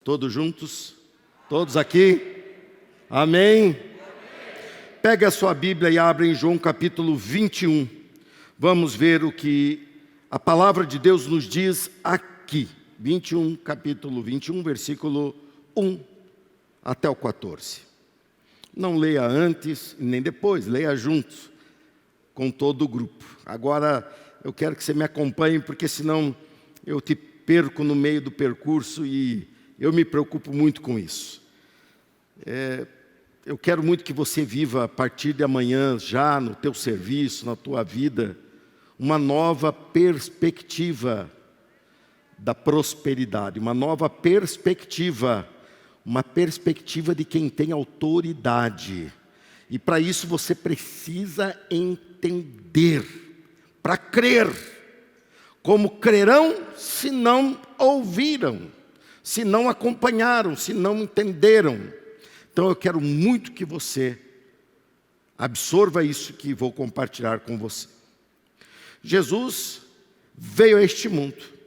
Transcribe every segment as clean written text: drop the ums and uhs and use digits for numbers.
Todos juntos? Todos aqui? Amém? Pega a sua Bíblia e abre em João capítulo 21. Vamos ver o que a palavra de Deus nos diz aqui. Capítulo 21, versículo 1 até o 14. Não leia antes nem depois, leia juntos com todo o grupo. Agora eu quero que você me acompanhe, porque senão eu te perco no meio do percurso e eu me preocupo muito com isso. Eu quero muito que você viva a partir de amanhã, já no teu serviço, na tua vida, uma nova perspectiva da prosperidade, uma nova perspectiva, uma perspectiva de quem tem autoridade. E para isso você precisa entender, para crer. Como crerão se não ouviram, se não acompanharam, se não entenderam. Então eu quero muito que você absorva isso que vou compartilhar com você. Jesus veio a este mundo.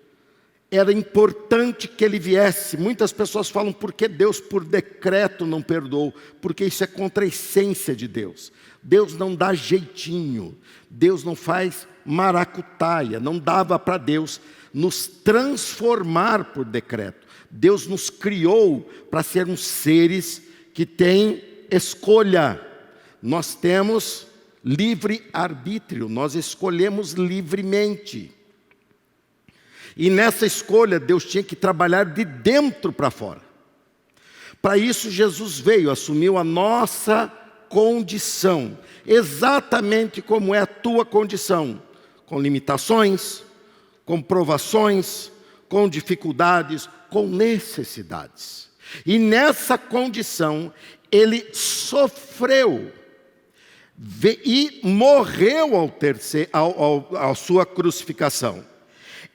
Era importante que ele viesse. Muitas pessoas falam, por que Deus por decreto não perdoou? Porque isso é contra a essência de Deus. Deus não dá jeitinho. Deus não faz maracutaia. Não dava para Deus nos transformar por decreto. Deus nos criou para sermos seres que têm escolha. Nós temos livre arbítrio. Nós escolhemos livremente. E nessa escolha, Deus tinha que trabalhar de dentro para fora. Para isso, Jesus veio, assumiu a nossa condição, exatamente como é a tua condição, com limitações, com provações, com dificuldades, com necessidades. E nessa condição, ele sofreu e morreu à sua crucificação.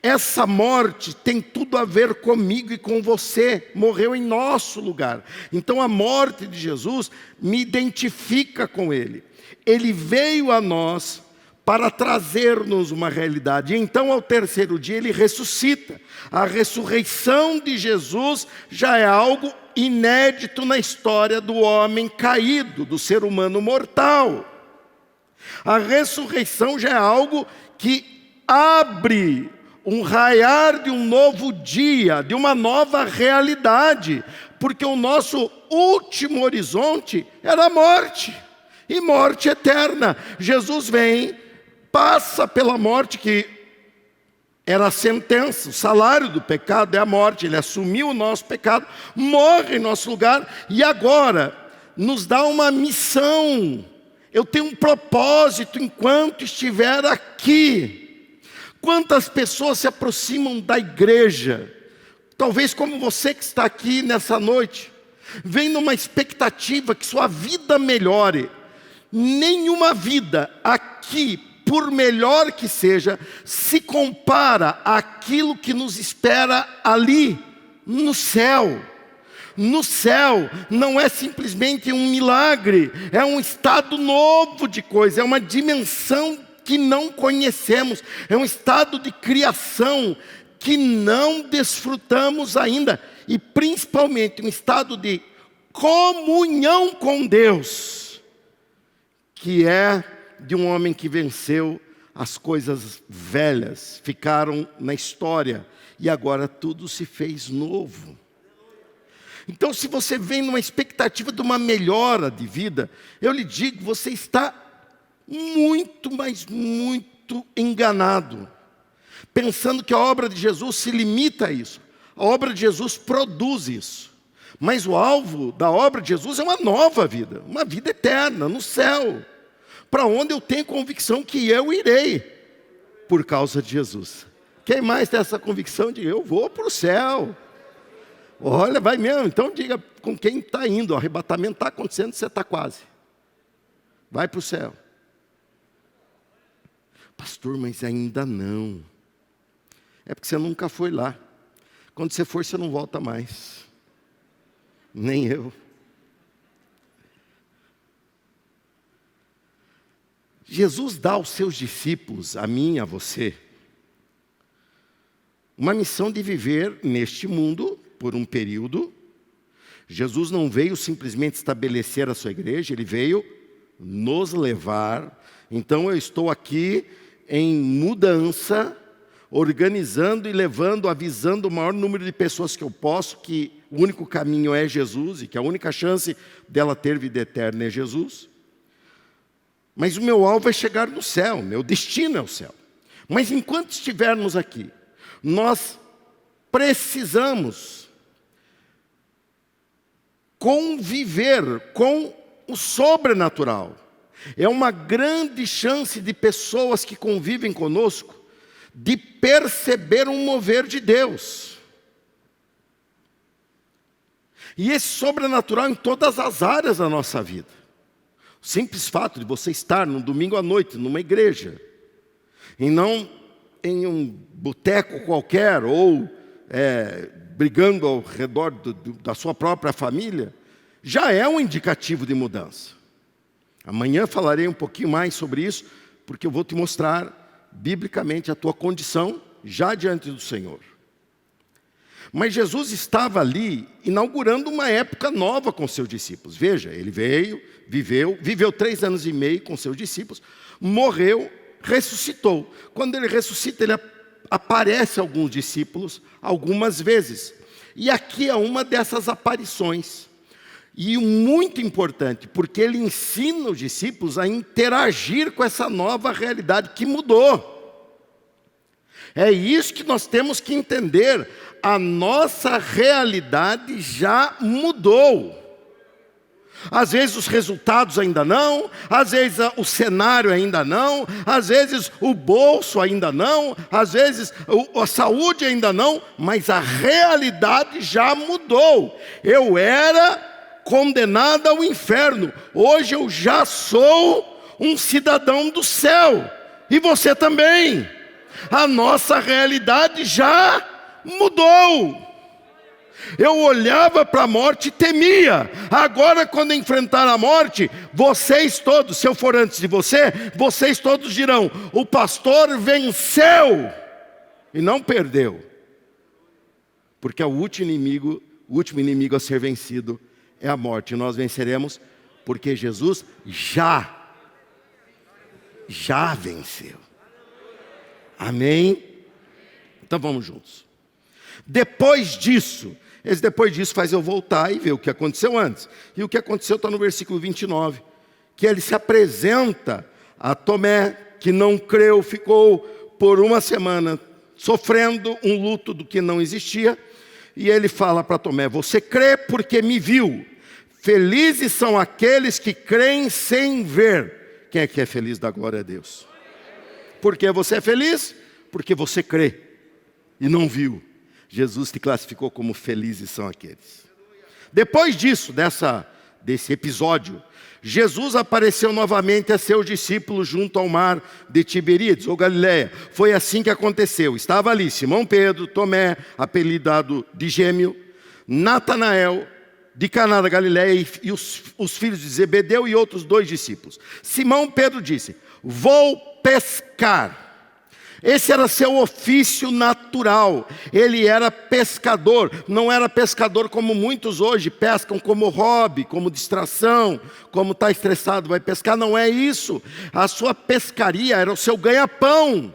Essa morte tem tudo a ver comigo e com você, morreu em nosso lugar. Então a morte de Jesus me identifica com Ele. Ele veio a nós para trazer-nos uma realidade. E então ao terceiro dia Ele ressuscita. A ressurreição de Jesus já é algo inédito na história do homem caído, do ser humano mortal. A ressurreição já é algo que abre um raiar de um novo dia, de uma nova realidade, porque o nosso último horizonte era a morte, e morte eterna. Jesus vem, passa pela morte que era a sentença, o salário do pecado é a morte, Ele assumiu o nosso pecado, morre em nosso lugar, e agora nos dá uma missão. Eu tenho um propósito enquanto estiver aqui. Quantas pessoas se aproximam da igreja, talvez como você que está aqui nessa noite, vem numa expectativa que sua vida melhore. Nenhuma vida aqui, por melhor que seja, se compara àquilo que nos espera ali, no céu. No céu não é simplesmente um milagre, é um estado novo de coisa, é uma dimensão que não conhecemos, é um estado de criação que não desfrutamos ainda, e principalmente um estado de comunhão com Deus, que é de um homem que venceu as coisas velhas, ficaram na história, e agora tudo se fez novo. Então, se você vem numa expectativa de uma melhora de vida, eu lhe digo, você está muito, mas muito enganado, pensando que a obra de Jesus se limita a isso. A obra de Jesus produz isso, mas o alvo da obra de Jesus é uma nova vida, uma vida eterna, no céu, para onde eu tenho convicção que eu irei, por causa de Jesus. Quem mais tem essa convicção de eu vou para o céu? Olha, vai mesmo, então diga com quem está indo, o arrebatamento está acontecendo, você está quase. Vai para o céu. Pastor, mas ainda não. É porque você nunca foi lá. Quando você for, você não volta mais. Nem eu. Jesus dá aos seus discípulos, a mim e a você, uma missão de viver neste mundo por um período. Jesus não veio simplesmente estabelecer a sua igreja, ele veio nos levar. Então eu estou aqui em mudança, organizando e levando, avisando o maior número de pessoas que eu posso, que o único caminho é Jesus e que a única chance dela ter vida eterna é Jesus. Mas o meu alvo é chegar no céu, meu destino é o céu. Mas enquanto estivermos aqui, nós precisamos conviver com o sobrenatural. É uma grande chance de pessoas que convivem conosco de perceber um mover de Deus. E esse sobrenatural em todas as áreas da nossa vida. O simples fato de você estar no domingo à noite numa igreja, e não em um boteco qualquer, ou brigando ao redor da sua própria família, já é um indicativo de mudança. Amanhã falarei um pouquinho mais sobre isso, porque eu vou te mostrar biblicamente a tua condição já diante do Senhor. Mas Jesus estava ali inaugurando uma época nova com seus discípulos. Veja, ele veio, viveu 3 anos e meio com seus discípulos, morreu, ressuscitou. Quando ele ressuscita, ele aparece a alguns discípulos algumas vezes. E aqui é uma dessas aparições. E muito importante, porque ele ensina os discípulos a interagir com essa nova realidade que mudou. É isso que nós temos que entender. A nossa realidade já mudou. Às vezes os resultados ainda não, às vezes o cenário ainda não, às vezes o bolso ainda não, às vezes a saúde ainda não, mas a realidade já mudou. Eu era condenado ao inferno, hoje eu já sou um cidadão do céu, e você também. A nossa realidade já mudou. Eu olhava para a morte e temia. Agora, quando enfrentar a morte, vocês todos, se eu for antes de você, vocês todos dirão: o pastor venceu e não perdeu. Porque o último inimigo a ser vencido é a morte. E nós venceremos porque Jesus já venceu. Amém? Então vamos juntos. Depois disso faz eu voltar e ver o que aconteceu antes. E o que aconteceu está no versículo 29. Que ele se apresenta a Tomé, que não creu, ficou por 1 semana sofrendo um luto do que não existia. E ele fala para Tomé: você crê porque me viu. Felizes são aqueles que creem sem ver. Quem é que é feliz? Dá glória a Deus. Por que você é feliz? Porque você crê e não viu. Jesus te classificou como felizes são aqueles. Depois disso, desse episódio, Jesus apareceu novamente a seus discípulos junto ao mar de Tiberíades, ou Galileia. Foi assim que aconteceu. Estava ali Simão Pedro, Tomé, apelidado de Gêmeo, Natanael, de Caná da Galileia, e os filhos de Zebedeu e outros 2 discípulos. Simão Pedro disse: vou pescar. Esse era seu ofício natural. Ele era pescador. Não era pescador como muitos hoje pescam como hobby, como distração, como está estressado vai pescar. Não é isso. A sua pescaria era o seu ganha-pão.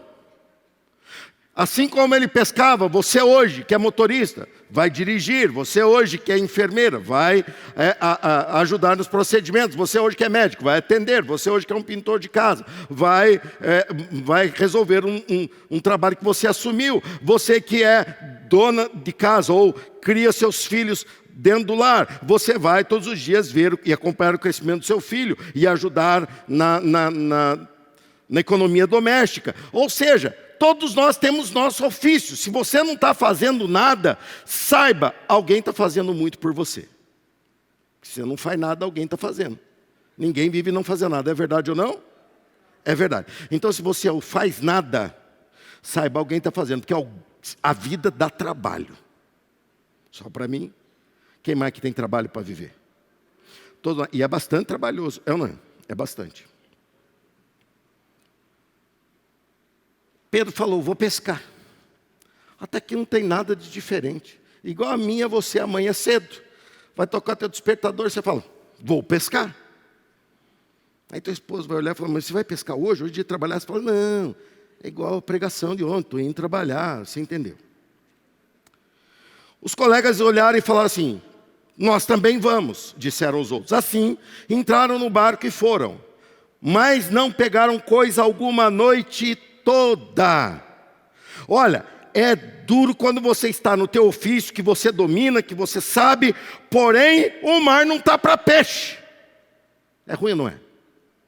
Assim como ele pescava, você hoje que é motorista, vai dirigir. Você hoje que é enfermeira, vai ajudar nos procedimentos. Você hoje que é médico, vai atender. Você hoje que é um pintor de casa, vai resolver um trabalho que você assumiu. Você que é dona de casa ou cria seus filhos dentro do lar, você vai todos os dias ver e acompanhar o crescimento do seu filho e ajudar na economia doméstica. Ou seja, todos nós temos nosso ofício. Se você não está fazendo nada, saiba, alguém está fazendo muito por você. Se você não faz nada, alguém está fazendo. Ninguém vive não fazer nada, é verdade ou não? É verdade. Então, se você não faz nada, saiba, alguém está fazendo, porque a vida dá trabalho. Só para mim, quem mais que tem trabalho para viver? E é bastante trabalhoso, é ou não? É bastante. Pedro falou: vou pescar. Até que não tem nada de diferente. Igual a minha, você amanhã cedo. Vai tocar teu despertador, você fala, vou pescar. Aí tua esposa vai olhar e falar, mas você vai pescar hoje? Hoje é dia de trabalhar? Você fala, não, é igual a pregação de ontem, estou indo trabalhar, você entendeu. Os colegas olharam e falaram assim, nós também vamos, disseram os outros. Assim, entraram no barco e foram, mas não pegaram coisa alguma a noite toda. Olha, é duro quando você está no teu ofício, que você domina, que você sabe, porém o mar não está para peixe. É ruim ou não é?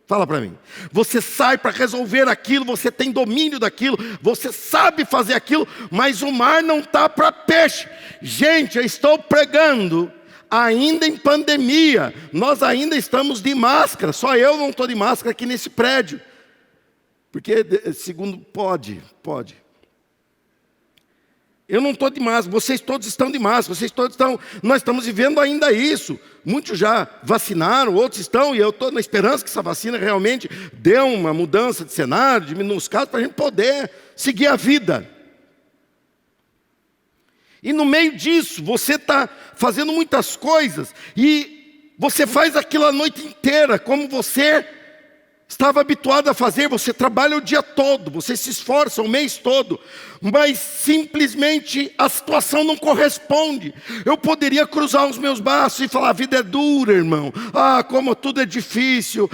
Fala para mim. Você sai para resolver aquilo, você tem domínio daquilo, você sabe fazer aquilo, mas o mar não está para peixe. Gente, eu estou pregando ainda em pandemia, nós ainda estamos de máscara, só eu não estou de máscara aqui nesse prédio, porque segundo pode. Eu não estou de máscara, vocês todos estão de máscara, nós estamos vivendo ainda isso. Muitos já vacinaram, outros estão, e eu estou na esperança que essa vacina realmente dê uma mudança de cenário, diminua os casos, para a gente poder seguir a vida. E no meio disso, você está fazendo muitas coisas, e você faz aquilo a noite inteira, como você estava habituado a fazer. Você trabalha o dia todo, você se esforça o mês todo, mas simplesmente a situação não corresponde. Eu poderia cruzar os meus braços e falar, a vida é dura, irmão. Como tudo é difícil.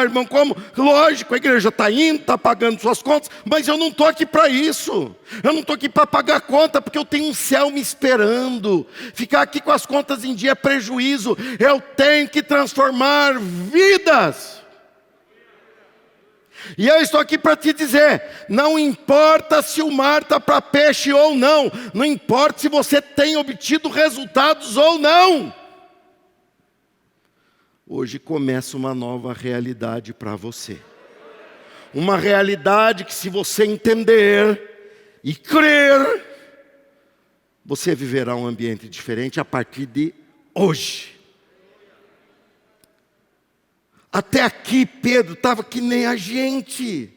Irmão, como... Lógico, a igreja está indo, está pagando suas contas, mas eu não estou aqui para isso. Eu não estou aqui para pagar conta, porque eu tenho um céu me esperando. Ficar aqui com as contas em dia é prejuízo. Eu tenho que transformar vidas. E eu estou aqui para te dizer, não importa se o mar está para peixe ou não, não importa se você tem obtido resultados ou não. Hoje começa uma nova realidade para você. Uma realidade que, se você entender e crer, você viverá um ambiente diferente a partir de hoje. Até aqui Pedro estava que nem a gente,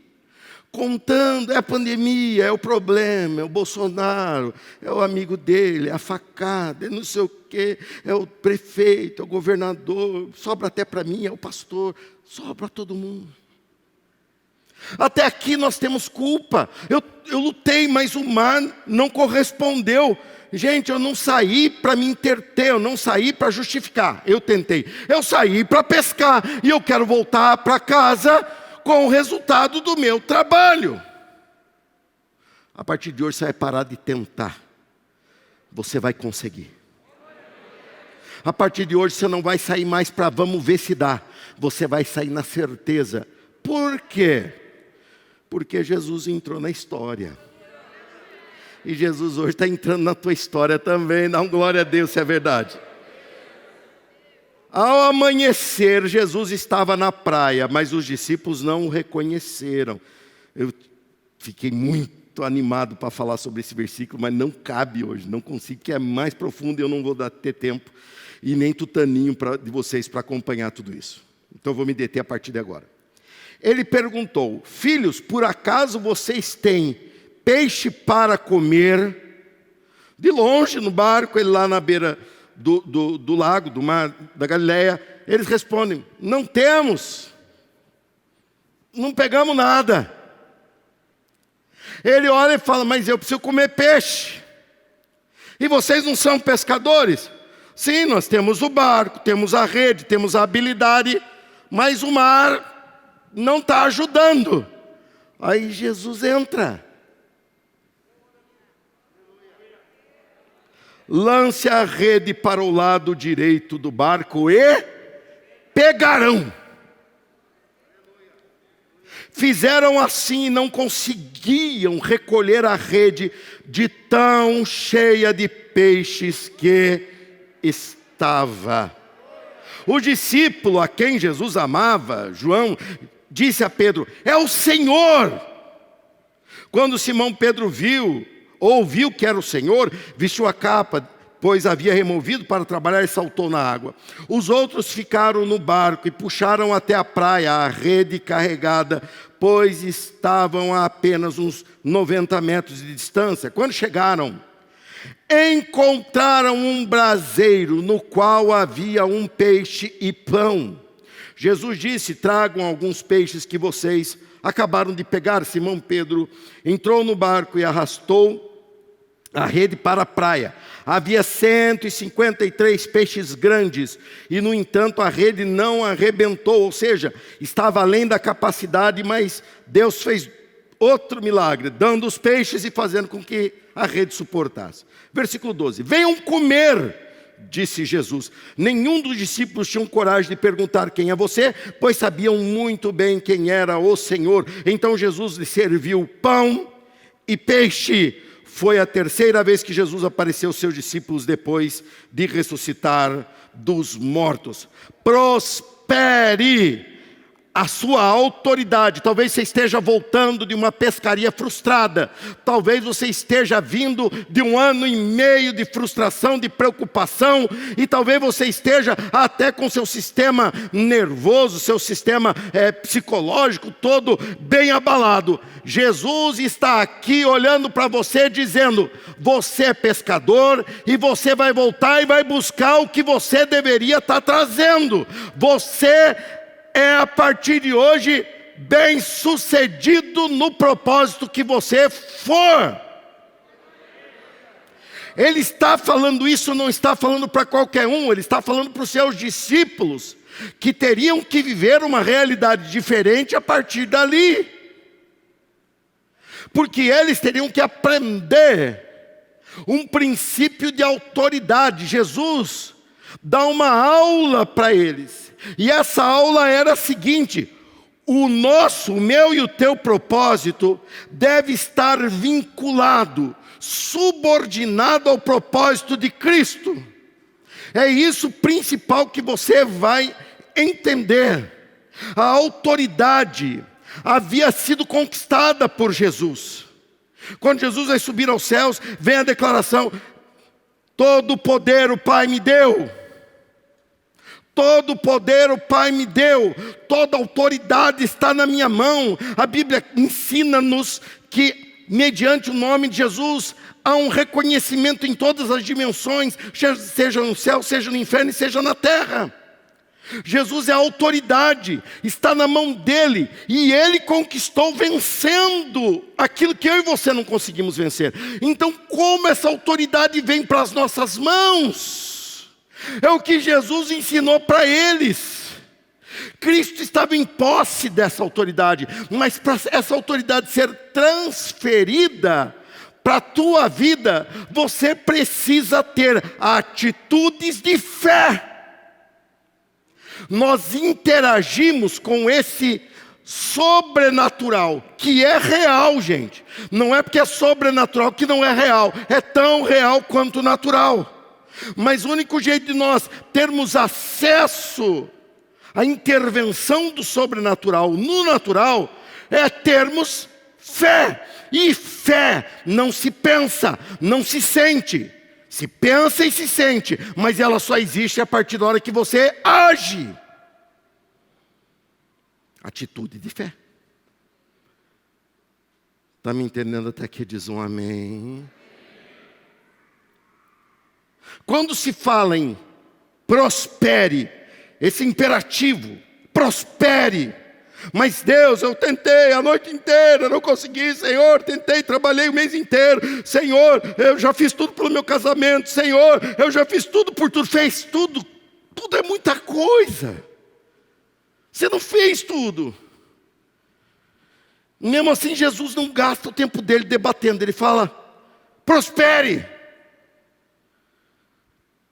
contando, é a pandemia, é o problema, é o Bolsonaro, é o amigo dele, é a facada, é não sei o quê, é o prefeito, é o governador, sobra até para mim, é o pastor, sobra para todo mundo. Até aqui nós temos culpa, eu lutei, mas o mar não correspondeu. Gente, eu não saí para me entreter, eu não saí para justificar, eu tentei. Eu saí para pescar e eu quero voltar para casa com o resultado do meu trabalho. A partir de hoje você vai parar de tentar, você vai conseguir. A partir de hoje você não vai sair mais para vamos ver se dá, você vai sair na certeza. Por quê? Porque Jesus entrou na história. E Jesus hoje está entrando na tua história também. Dá um glória a Deus se é verdade. Ao amanhecer, Jesus estava na praia, mas os discípulos não o reconheceram. Eu fiquei muito animado para falar sobre esse versículo, mas não cabe hoje, não consigo, porque é mais profundo e eu não vou ter tempo, e nem tutaninho de vocês para acompanhar tudo isso. Então eu vou me deter a partir de agora. Ele perguntou, filhos, por acaso vocês têm peixe para comer? De longe, no barco, ele lá na beira do lago, do mar da Galileia, eles respondem, não temos, não pegamos nada. Ele olha e fala, mas eu preciso comer peixe. E vocês não são pescadores? Sim, nós temos o barco, temos a rede, temos a habilidade, mas o mar não está ajudando. Aí Jesus entra. Lance a rede para o lado direito do barco e pegarão. Fizeram assim e não conseguiam recolher a rede de tão cheia de peixes que estava. O discípulo a quem Jesus amava, João, disse a Pedro, é o Senhor. Quando Simão Pedro ouviu que era o Senhor, vestiu a capa, pois havia removido para trabalhar, e saltou na água. Os outros ficaram no barco e puxaram até a praia a rede carregada, pois estavam a apenas uns 90 metros de distância. Quando chegaram, encontraram um braseiro no qual havia um peixe e pão. Jesus disse: tragam alguns peixes que vocês acabaram de pegar. Simão Pedro entrou no barco e arrastou a rede para a praia. Havia 153 peixes grandes e, no entanto, a rede não arrebentou, ou seja, estava além da capacidade, mas Deus fez outro milagre, dando os peixes e fazendo com que a rede suportasse. Versículo 12: venham comer, disse Jesus. Nenhum dos discípulos tinham coragem de perguntar: quem é você? Pois sabiam muito bem quem era o Senhor. Então Jesus lhes serviu pão e peixe. Foi a terceira vez que Jesus apareceu aos seus discípulos depois de ressuscitar dos mortos. Prospere a sua autoridade. Talvez você esteja voltando de uma pescaria frustrada. Talvez você esteja vindo de um ano e meio de frustração, de preocupação. E talvez você esteja até com seu sistema nervoso, seu sistema psicológico todo bem abalado. Jesus está aqui olhando para você dizendo: você é pescador e você vai voltar e vai buscar o que você deveria estar trazendo. Você é, a partir de hoje, bem-sucedido no propósito que você for. Ele está falando isso, não está falando para qualquer um. Ele está falando para os seus discípulos, que teriam que viver uma realidade diferente a partir dali, porque eles teriam que aprender um princípio de autoridade. Jesus dá uma aula para eles. E essa aula era a seguinte: o meu e o teu propósito deve estar vinculado, subordinado ao propósito de Cristo. É isso principal que você vai entender. A autoridade havia sido conquistada por Jesus. Quando Jesus vai subir aos céus, vem a declaração: todo o poder o Pai me deu. Todo o poder o Pai me deu, toda a autoridade está na minha mão. A Bíblia ensina-nos que, mediante o nome de Jesus, há um reconhecimento em todas as dimensões, seja no céu, seja no inferno e seja na terra. Jesus é a autoridade, está na mão dele, e ele conquistou vencendo aquilo que eu e você não conseguimos vencer. Então, como essa autoridade vem para as nossas mãos? É o que Jesus ensinou para eles. Cristo estava em posse dessa autoridade, mas para essa autoridade ser transferida para a tua vida, você precisa ter atitudes de fé. Nós interagimos com esse sobrenatural, que é real, gente. Não é porque é sobrenatural que não é real. É tão real quanto natural. Mas o único jeito de nós termos acesso à intervenção do sobrenatural no natural é termos fé. E fé não se pensa, não se sente. Se pensa e se sente, mas ela só existe a partir da hora que você age. Atitude de fé. Está me entendendo até aqui? Diz um amém. Quando se fala em prospere, esse imperativo, prospere. Mas Deus, eu tentei a noite inteira, não consegui, Senhor, tentei, trabalhei o mês inteiro, Senhor, eu já fiz tudo pelo meu casamento, Senhor, eu já fiz tudo por tudo, fez tudo, tudo é muita coisa. Você não fez tudo. Mesmo assim, Jesus não gasta o tempo dele debatendo, ele fala, prospere.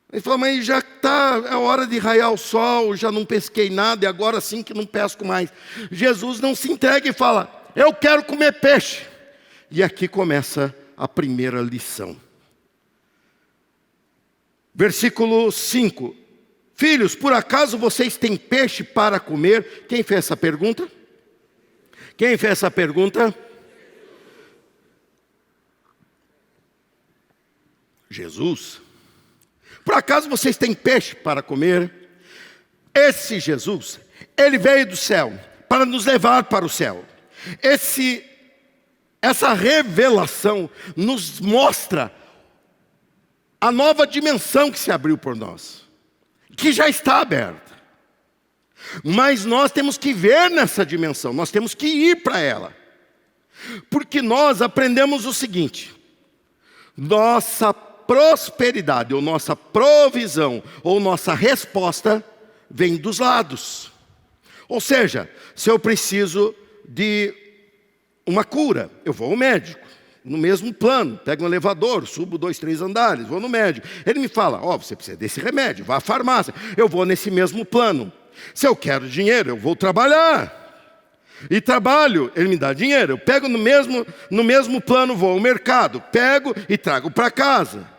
Ele falou, mas já está, é hora de raiar o sol, já não pesquei nada, e agora sim que não pesco mais. Jesus não se entrega e fala, eu quero comer peixe. E aqui começa a primeira lição. Versículo 5. Filhos, por acaso vocês têm peixe para comer? Quem fez essa pergunta? Quem fez essa pergunta? Jesus. Por acaso vocês têm peixe para comer? Esse Jesus, ele veio do céu para nos levar para o céu. Essa revelação nos mostra a nova dimensão que se abriu por nós, que já está aberta. Mas nós temos que ver nessa dimensão, nós temos que ir para ela. Porque nós aprendemos o seguinte: nossa prosperidade, ou nossa provisão, ou nossa resposta vem dos lados. Ou seja, se eu preciso de uma cura, eu vou ao médico, no mesmo plano, pego um elevador, subo 2, 3 andares, vou no médico. Ele me fala, você precisa desse remédio, vá à farmácia. Eu vou nesse mesmo plano. Se eu quero dinheiro, eu vou trabalhar. E trabalho, ele me dá dinheiro. Eu pego no mesmo plano, vou ao mercado, pego e trago para casa.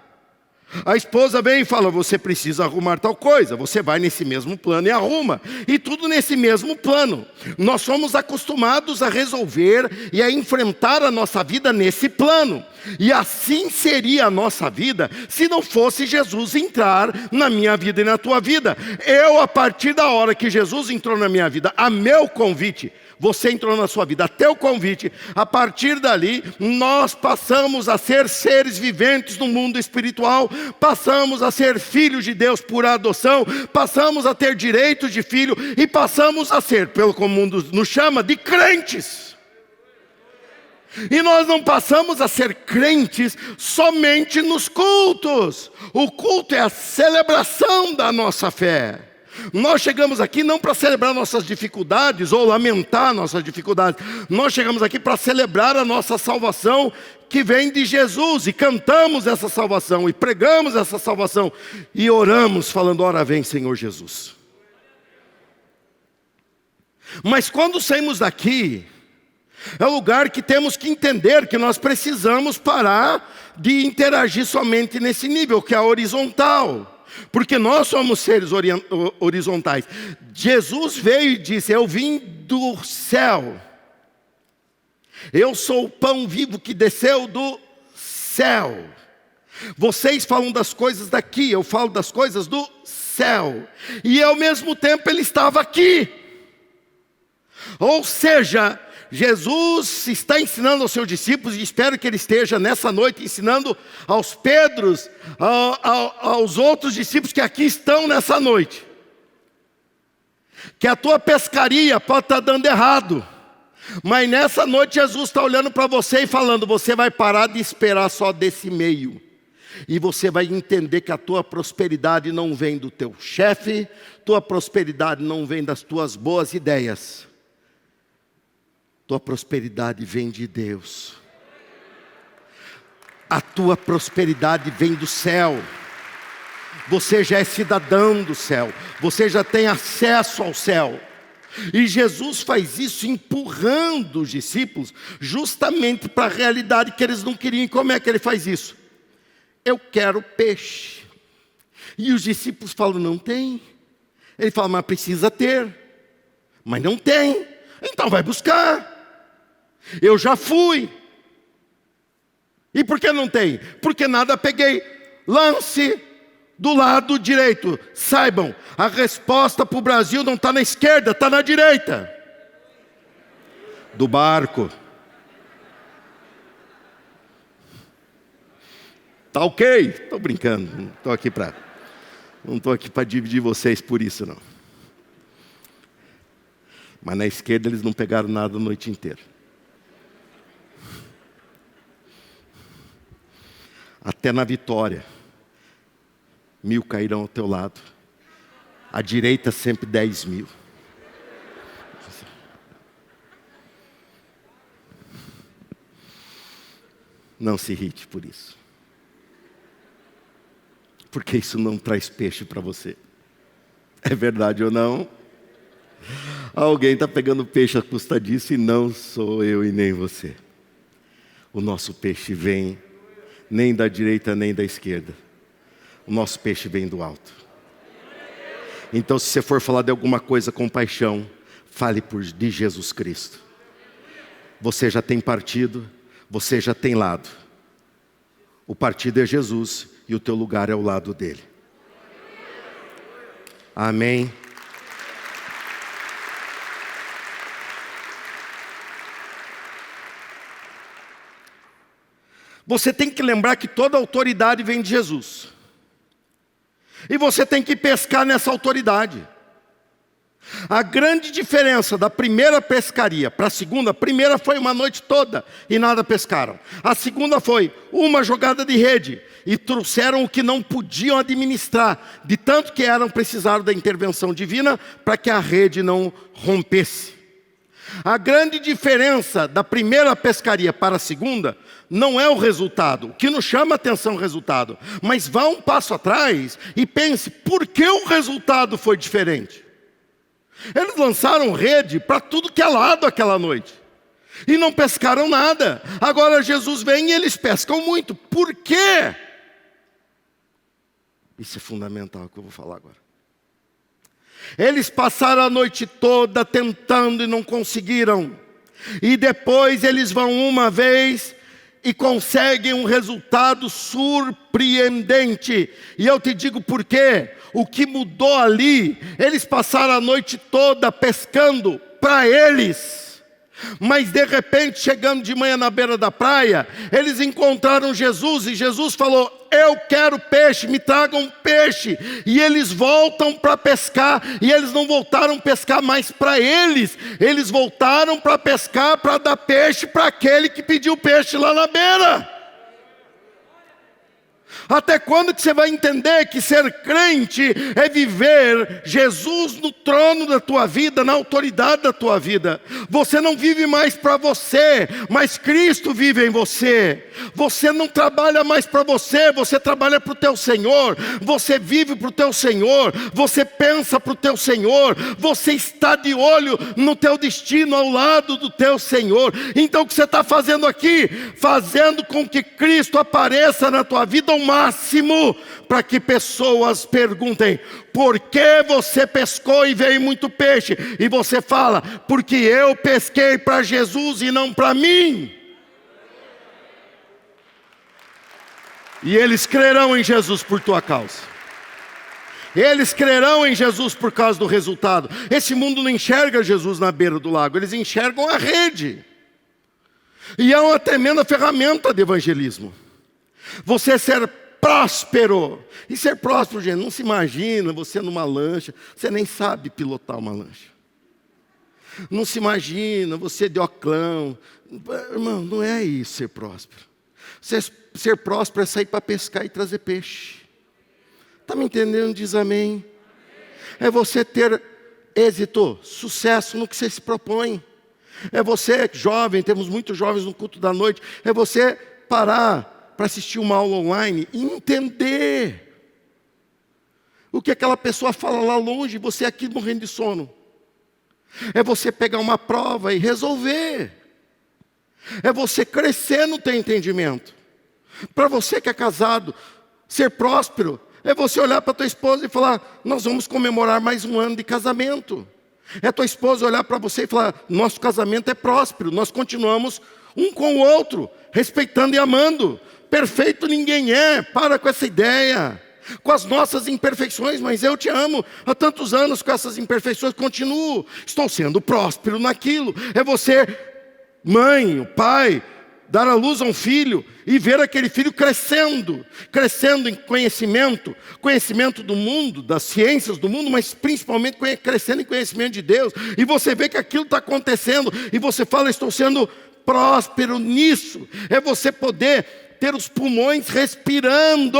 A esposa vem e fala, você precisa arrumar tal coisa. Você vai nesse mesmo plano e arruma. E tudo nesse mesmo plano. Nós somos acostumados a resolver e a enfrentar a nossa vida nesse plano. E assim seria a nossa vida se não fosse Jesus entrar na minha vida e na tua vida. Eu, a partir da hora que Jesus entrou na minha vida, a meu convite, você entrou na sua vida, até o convite, a partir dali, nós passamos a ser seres viventes no mundo espiritual, passamos a ser filhos de Deus por adoção, passamos a ter direitos de filho, e passamos a ser, pelo como o mundo nos chama, de crentes. E nós não passamos a ser crentes somente nos cultos. O culto é a celebração da nossa fé. Nós chegamos aqui não para celebrar nossas dificuldades ou lamentar nossas dificuldades. Nós chegamos aqui para celebrar a nossa salvação que vem de Jesus. E cantamos essa salvação, e pregamos essa salvação, e oramos falando, ora vem Senhor Jesus. Mas quando saímos daqui, é o lugar que temos que entender que nós precisamos parar de interagir somente nesse nível, que é horizontal. Porque nós somos seres horizontais. Jesus veio e disse, eu vim do céu. Eu sou o pão vivo que desceu do céu. Vocês falam das coisas daqui, eu falo das coisas do céu. E ao mesmo tempo ele estava aqui. Ou seja, Jesus está ensinando aos seus discípulos, e espero que ele esteja nessa noite ensinando aos Pedros, aos outros discípulos que aqui estão nessa noite, que a tua pescaria pode estar dando errado, mas nessa noite Jesus está olhando para você e falando, você vai parar de esperar só desse meio, e você vai entender que a tua prosperidade não vem do teu chefe, tua prosperidade não vem das tuas boas ideias, tua prosperidade vem de Deus. A tua prosperidade vem do céu. Você já é cidadão do céu. Você já tem acesso ao céu. E Jesus faz isso empurrando os discípulos justamente para a realidade que eles não queriam. E como é que ele faz isso? Eu quero peixe. E os discípulos falam, não tem. Ele fala, mas precisa ter. Mas não tem. Então vai buscar. Eu já fui. E por que não tem? Porque nada peguei. Lance do lado direito. Saibam, a resposta para o Brasil não está na esquerda, está na direita. Do barco. Tá ok? Estou brincando. Não estou aqui para dividir vocês por isso não. Mas na esquerda eles não pegaram nada a noite inteira. Até na vitória, 1000 cairão ao teu lado, à direita sempre 10.000. Não se irrite por isso, porque isso não traz peixe para você. É verdade ou não? Alguém está pegando peixe à custa disso, e não sou eu e nem você. O nosso peixe vem nem da direita nem da esquerda. O nosso peixe vem do alto. Então, se você for falar de alguma coisa com paixão, fale de Jesus Cristo. Você já tem partido, você já tem lado. O partido é Jesus e o teu lugar é ao lado dele. Amém. você tem que lembrar que toda autoridade vem de Jesus. E você tem que pescar nessa autoridade. A grande diferença da primeira pescaria para a primeira foi uma noite toda e nada pescaram. A segunda foi uma jogada de rede e trouxeram o que não podiam administrar, de tanto que precisaram da intervenção divina para que a rede não rompesse. A grande diferença da primeira pescaria para a segunda não é o resultado, o que nos chama a atenção é o resultado, mas vá um passo atrás e pense, por que o resultado foi diferente? Eles lançaram rede para tudo que é lado aquela noite. E não pescaram nada. Agora Jesus vem e eles pescam muito. Por quê? Isso é fundamental, o que eu vou falar agora. Eles passaram a noite toda tentando e não conseguiram. E depois eles vão uma vez e conseguem um resultado surpreendente. E eu te digo por quê. O que mudou ali, eles passaram a noite toda pescando para eles. Mas de repente, chegando de manhã na beira da praia, eles encontraram Jesus e Jesus falou, eu quero peixe, me tragam peixe. E eles voltam para pescar, e eles não voltaram a pescar mais para eles. Eles voltaram para pescar, para dar peixe para aquele que pediu peixe lá na beira. Até quando que você vai entender que ser crente é viver Jesus no trono da tua vida, na autoridade da tua vida? Você não vive mais para você, mas Cristo vive em você. Você não trabalha mais para você, você trabalha para o teu Senhor. Você vive para o teu Senhor, você pensa para o teu Senhor. Você está de olho no teu destino, ao lado do teu Senhor. Então o que você está fazendo aqui? Fazendo com que Cristo apareça na tua vida ao máximo, para que pessoas perguntem, por que você pescou e veio muito peixe? E você fala, porque eu pesquei para Jesus e não para mim. E eles crerão em Jesus por tua causa. Eles crerão em Jesus por causa do resultado. Esse mundo não enxerga Jesus na beira do lago, eles enxergam a rede. E é uma tremenda ferramenta de evangelismo. Você ser próspero. E ser próspero, gente, não se imagina você numa lancha. Você nem sabe pilotar uma lancha. Não se imagina você de oclão. Irmão, não é isso ser próspero. Ser próspero é sair para pescar e trazer peixe. Está me entendendo? Diz amém. É você ter êxito, sucesso no que você se propõe. É você, jovem, temos muitos jovens no culto da noite. É você parar para assistir uma aula online e entender o que aquela pessoa fala lá longe, você aqui morrendo de sono. É você pegar uma prova e resolver. É você crescer no teu entendimento. Para você que é casado, ser próspero, é você olhar para tua esposa e falar, nós vamos comemorar mais um ano de casamento. É tua esposa olhar para você e falar, nosso casamento é próspero, nós continuamos um com o outro, respeitando e amando. Perfeito ninguém é, para com essa ideia, com as nossas imperfeições, mas eu te amo, há tantos anos com essas imperfeições, continuo, estou sendo próspero naquilo. É você, mãe, pai, dar à luz a um filho e ver aquele filho crescendo em conhecimento do mundo, das ciências do mundo, mas principalmente crescendo em conhecimento de Deus, e você vê que aquilo está acontecendo, e você fala, estou sendo próspero nisso. É você poder ter os pulmões respirando.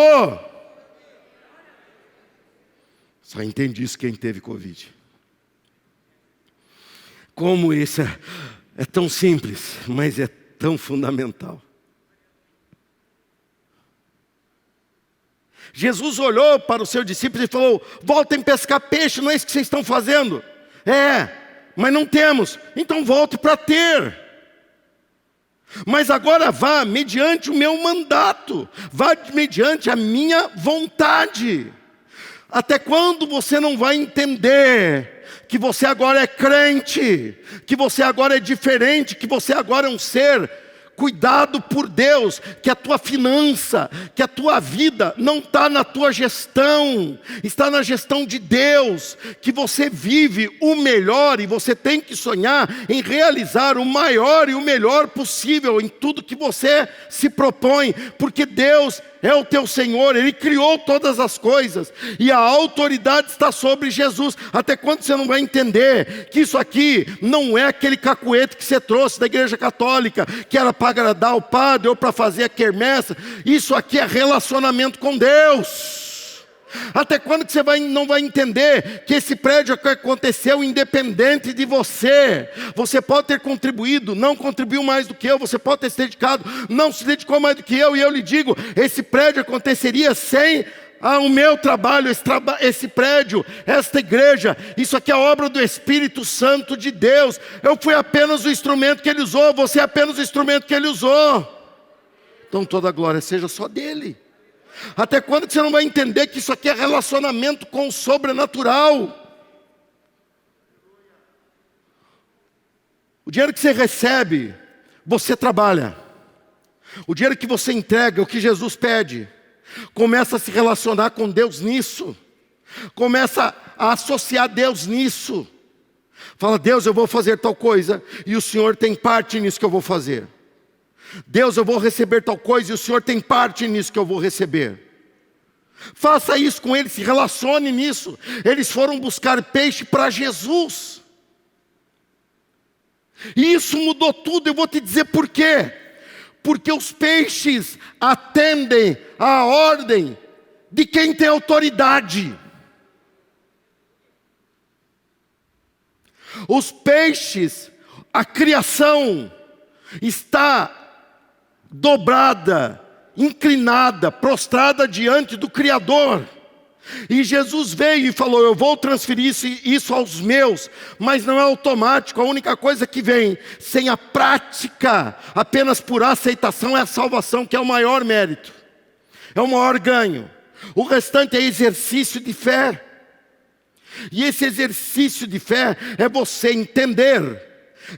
Só entende isso quem teve Covid. Como isso é tão simples, mas é tão fundamental. Jesus olhou para os seus discípulos e falou, voltem pescar peixe, não é isso que vocês estão fazendo? É, mas não temos, então volte para ter. Mas agora vá mediante o meu mandato, vá mediante a minha vontade. Até quando você não vai entender que você agora é crente, que você agora é diferente, que você agora é um ser cuidado por Deus, que a tua finança, que a tua vida não está na tua gestão, está na gestão de Deus, que você vive o melhor e você tem que sonhar em realizar o maior e o melhor possível em tudo que você se propõe, porque Deus é o teu Senhor, Ele criou todas as coisas, e a autoridade está sobre Jesus. Até quando você não vai entender que isso aqui não é aquele cacuete que você trouxe da igreja católica, que era para agradar o padre ou para fazer a quermesse? Isso aqui é relacionamento com Deus. Até quando que você não vai entender que esse prédio aconteceu independente de você? Você pode ter contribuído, não contribuiu mais do que eu. Você pode ter se dedicado, não se dedicou mais do que eu. E eu lhe digo, esse prédio aconteceria sem o meu trabalho, esse prédio, esta igreja. Isso aqui é obra do Espírito Santo de Deus. Eu fui apenas o instrumento que Ele usou, você é apenas o instrumento que Ele usou. Então toda a glória seja só dEle. Até quando que você não vai entender que isso aqui é relacionamento com o sobrenatural? O dinheiro que você recebe, você trabalha. O dinheiro que você entrega, o que Jesus pede, começa a se relacionar com Deus nisso. Começa a associar Deus nisso. Fala, Deus, eu vou fazer tal coisa, e o Senhor tem parte nisso que eu vou fazer. Deus, eu vou receber tal coisa, e o Senhor tem parte nisso que eu vou receber. Faça isso com eles, se relacione nisso. Eles foram buscar peixe para Jesus. E isso mudou tudo, eu vou te dizer por quê. Porque os peixes atendem à ordem de quem tem autoridade. Os peixes, a criação está dobrada, inclinada, prostrada diante do Criador. E Jesus veio e falou, eu vou transferir isso aos meus, mas não é automático. A única coisa que vem sem a prática, apenas por aceitação, é a salvação, que é o maior mérito, é o maior ganho. O restante é exercício de fé. E esse exercício de fé é você entender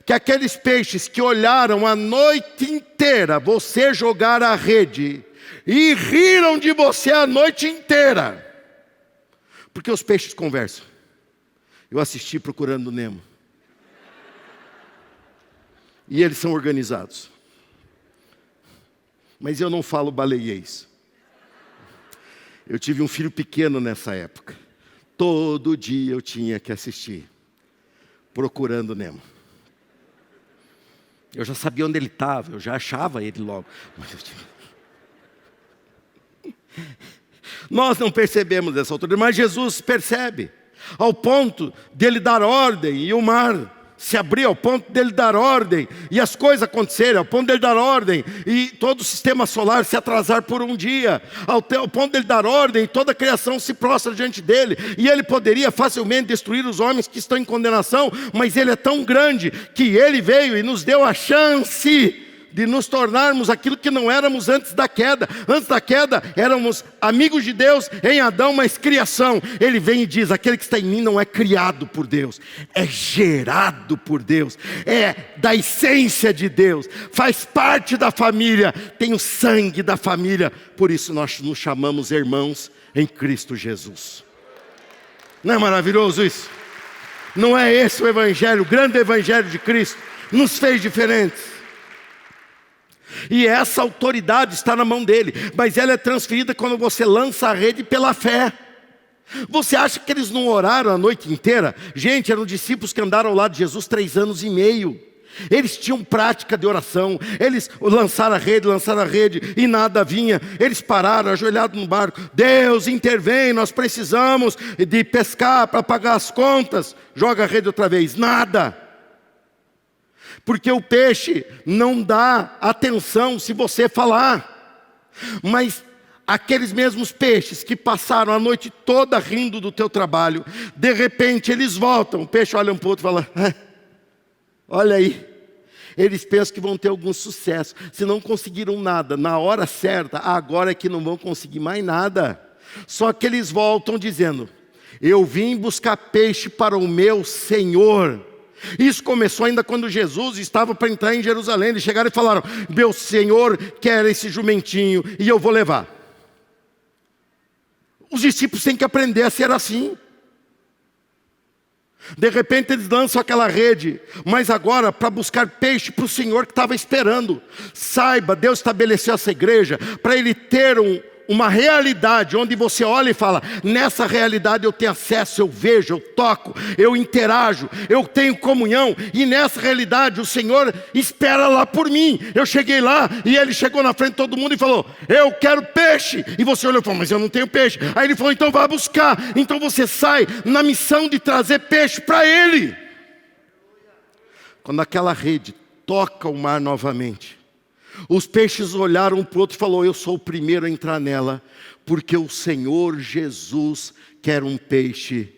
que aqueles peixes que olharam a noite inteira você jogar a rede e riram de você a noite inteira, porque os peixes conversam. Eu assisti Procurando Nemo, e eles são organizados, mas eu não falo baleiês. Eu tive um filho pequeno nessa época, todo dia eu tinha que assistir Procurando Nemo. Eu já sabia onde ele estava, eu já achava ele logo. Nós não percebemos essa autoridade, mas Jesus percebe, ao ponto dele dar ordem, e o mar se abrir, ao ponto dele dar ordem, e as coisas acontecerem, ao ponto dele dar ordem, e todo o sistema solar se atrasar por um dia, ao ponto dele dar ordem, e toda a criação se prostra diante dele, e ele poderia facilmente destruir os homens que estão em condenação, mas ele é tão grande, que ele veio e nos deu a chance de nos tornarmos aquilo que não éramos antes da queda. Antes da queda éramos amigos de Deus em Adão, mas criação. Ele vem e diz, aquele que está em mim não é criado por Deus, é gerado por Deus, é da essência de Deus, faz parte da família, tem o sangue da família. Por isso nós nos chamamos irmãos em Cristo Jesus. Não é maravilhoso isso? Não é esse o evangelho, o grande evangelho de Cristo nos fez diferentes. E essa autoridade está na mão dele, mas ela é transferida quando você lança a rede pela fé. Você acha que eles não oraram a noite inteira? Gente, eram discípulos que andaram ao lado de Jesus 3 anos e meio. Eles tinham prática de oração. Eles lançaram a rede e nada vinha. Eles pararam, ajoelhados no barco. Deus, intervém, nós precisamos de pescar para pagar as contas. Joga a rede outra vez, nada. Porque o peixe não dá atenção se você falar. Mas aqueles mesmos peixes que passaram a noite toda rindo do teu trabalho, de repente eles voltam. O peixe olha um para o outro e fala, olha aí. Eles pensam que vão ter algum sucesso. Se não conseguiram nada na hora certa, agora é que não vão conseguir mais nada. Só que eles voltam dizendo, eu vim buscar peixe para o meu Senhor. Isso começou ainda quando Jesus estava para entrar em Jerusalém. Eles chegaram e falaram: meu Senhor quer esse jumentinho e eu vou levar. Os discípulos têm que aprender a ser assim. De repente eles lançam aquela rede, mas agora para buscar peixe para o Senhor que estava esperando. Saiba, Deus estabeleceu essa igreja para Ele ter uma realidade onde você olha e fala: nessa realidade eu tenho acesso, eu vejo, eu toco, eu interajo, eu tenho comunhão. E nessa realidade o Senhor espera lá por mim. Eu cheguei lá e Ele chegou na frente de todo mundo e falou: eu quero peixe. E você olhou e falou: mas eu não tenho peixe. Aí Ele falou: então vá buscar. Então você sai na missão de trazer peixe para Ele. Quando aquela rede toca o mar novamente, os peixes olharam um para o outro e falaram: eu sou o primeiro a entrar nela, porque o Senhor Jesus quer um peixe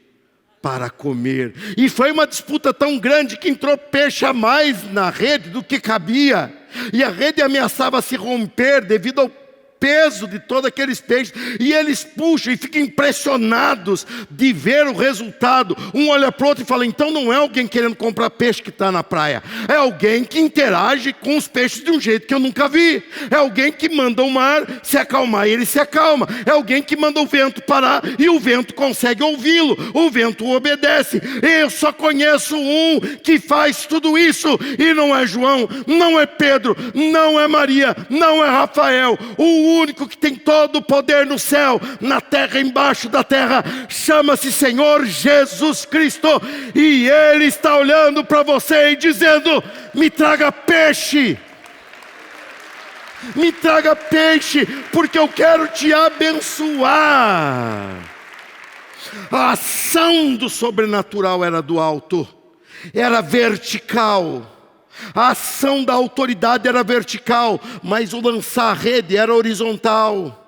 para comer. E foi uma disputa tão grande que entrou peixe a mais na rede do que cabia. E a rede ameaçava se romper devido ao peso de todos aqueles peixes. E eles puxam e ficam impressionados de ver o resultado. Um olha para o outro e fala: então não é alguém querendo comprar peixe que está na praia, é alguém que interage com os peixes de um jeito que eu nunca vi. É alguém que manda o mar se acalmar e ele se acalma. É alguém que manda o vento parar e o vento consegue ouvi-lo. O vento obedece. Eu só conheço um que faz tudo isso, e não é João, não é Pedro, não é Maria, não é Rafael. O único que tem todo o poder no céu, na terra, embaixo da terra, chama-se Senhor Jesus Cristo. E Ele está olhando para você e dizendo: me traga peixe. Me traga peixe, porque eu quero te abençoar. A ação do sobrenatural era do alto, era vertical. A ação da autoridade era vertical, mas o lançar a rede era horizontal.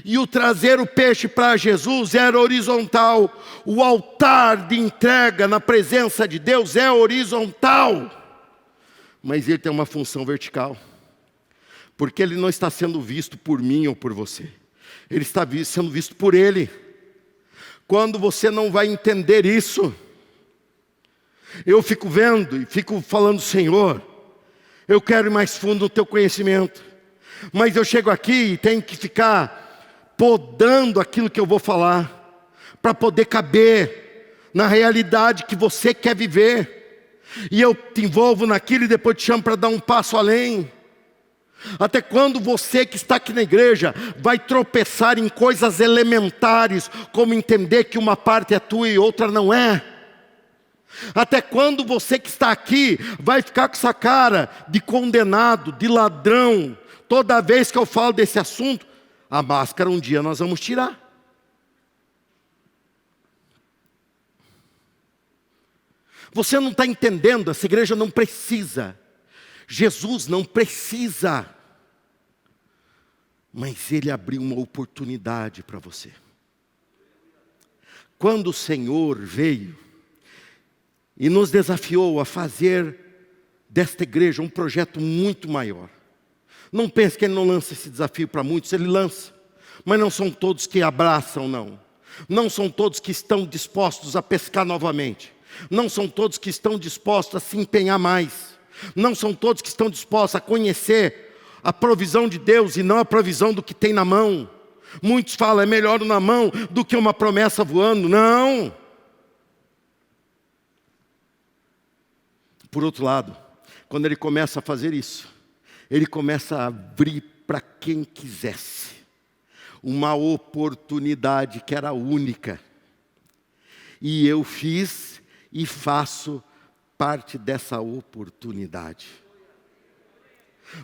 E o trazer o peixe para Jesus era horizontal. O altar de entrega na presença de Deus é horizontal, mas ele tem uma função vertical, porque ele não está sendo visto por mim ou por você, ele está sendo visto por Ele. Quando você não vai entender isso, eu fico vendo e fico falando: Senhor, eu quero ir mais fundo no teu conhecimento. Mas eu chego aqui e tenho que ficar podando aquilo que eu vou falar, para poder caber na realidade que você quer viver. E eu te envolvo naquilo e depois te chamo para dar um passo além. Até quando você que está aqui na igreja vai tropeçar em coisas elementares, como entender que uma parte é tua e outra não é? Até quando você que está aqui vai ficar com essa cara de condenado, de ladrão? Toda vez que eu falo desse assunto, a máscara um dia nós vamos tirar. Você não está entendendo, essa igreja não precisa. Jesus não precisa. Mas Ele abriu uma oportunidade para você. Quando o Senhor veio e nos desafiou a fazer desta igreja um projeto muito maior. Não pense que Ele não lança esse desafio para muitos, Ele lança. Mas não são todos que abraçam, não. Não são todos que estão dispostos a pescar novamente. Não são todos que estão dispostos a se empenhar mais. Não são todos que estão dispostos a conhecer a provisão de Deus e não a provisão do que tem na mão. Muitos falam: é melhor na mão do que uma promessa voando. Não. Por outro lado, quando Ele começa a fazer isso, Ele começa a abrir para quem quisesse uma oportunidade que era única. E eu fiz e faço parte dessa oportunidade.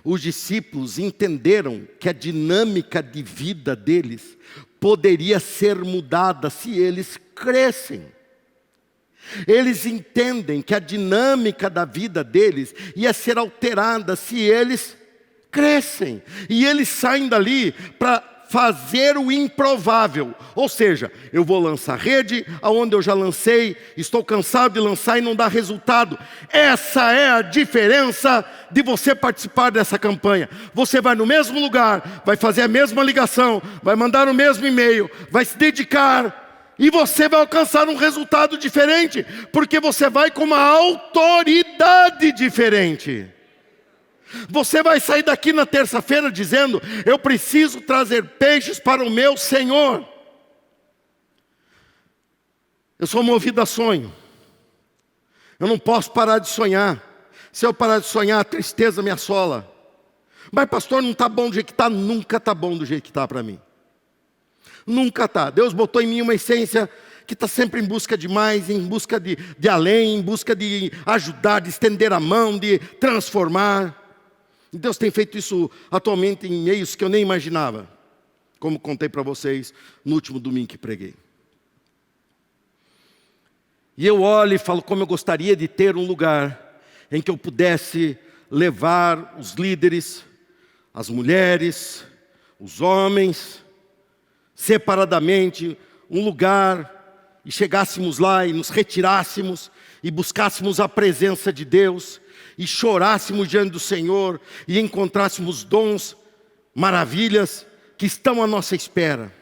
Os discípulos entenderam que a dinâmica de vida deles poderia ser mudada se eles crescem. Eles entendem que a dinâmica da vida deles ia ser alterada se eles crescem. E eles saem dali para fazer o improvável. Ou seja, eu vou lançar rede aonde eu já lancei, estou cansado de lançar e não dá resultado. Essa é a diferença de você participar dessa campanha. Você vai no mesmo lugar, vai fazer a mesma ligação, vai mandar o mesmo e-mail, vai se dedicar E você vai alcançar um resultado diferente, porque você vai com uma autoridade diferente. Você vai sair daqui na terça-feira dizendo: eu preciso trazer peixes para o meu Senhor. Eu sou movido a sonho. Eu não posso parar de sonhar. Se eu parar de sonhar, a tristeza me assola. Mas pastor, não está bom do jeito que está. Nunca está bom do jeito que está para mim. Nunca está. Deus botou em mim uma essência que está sempre em busca de mais, em busca de além, em busca de ajudar, de estender a mão, de transformar. E Deus tem feito isso atualmente em meios que eu nem imaginava, como contei para vocês no último domingo que preguei. E eu olho e falo como eu gostaria de ter um lugar em que eu pudesse levar os líderes, as mulheres, os homens, separadamente, um lugar, e chegássemos lá e nos retirássemos e buscássemos a presença de Deus e chorássemos diante do Senhor e encontrássemos dons, maravilhas que estão à nossa espera.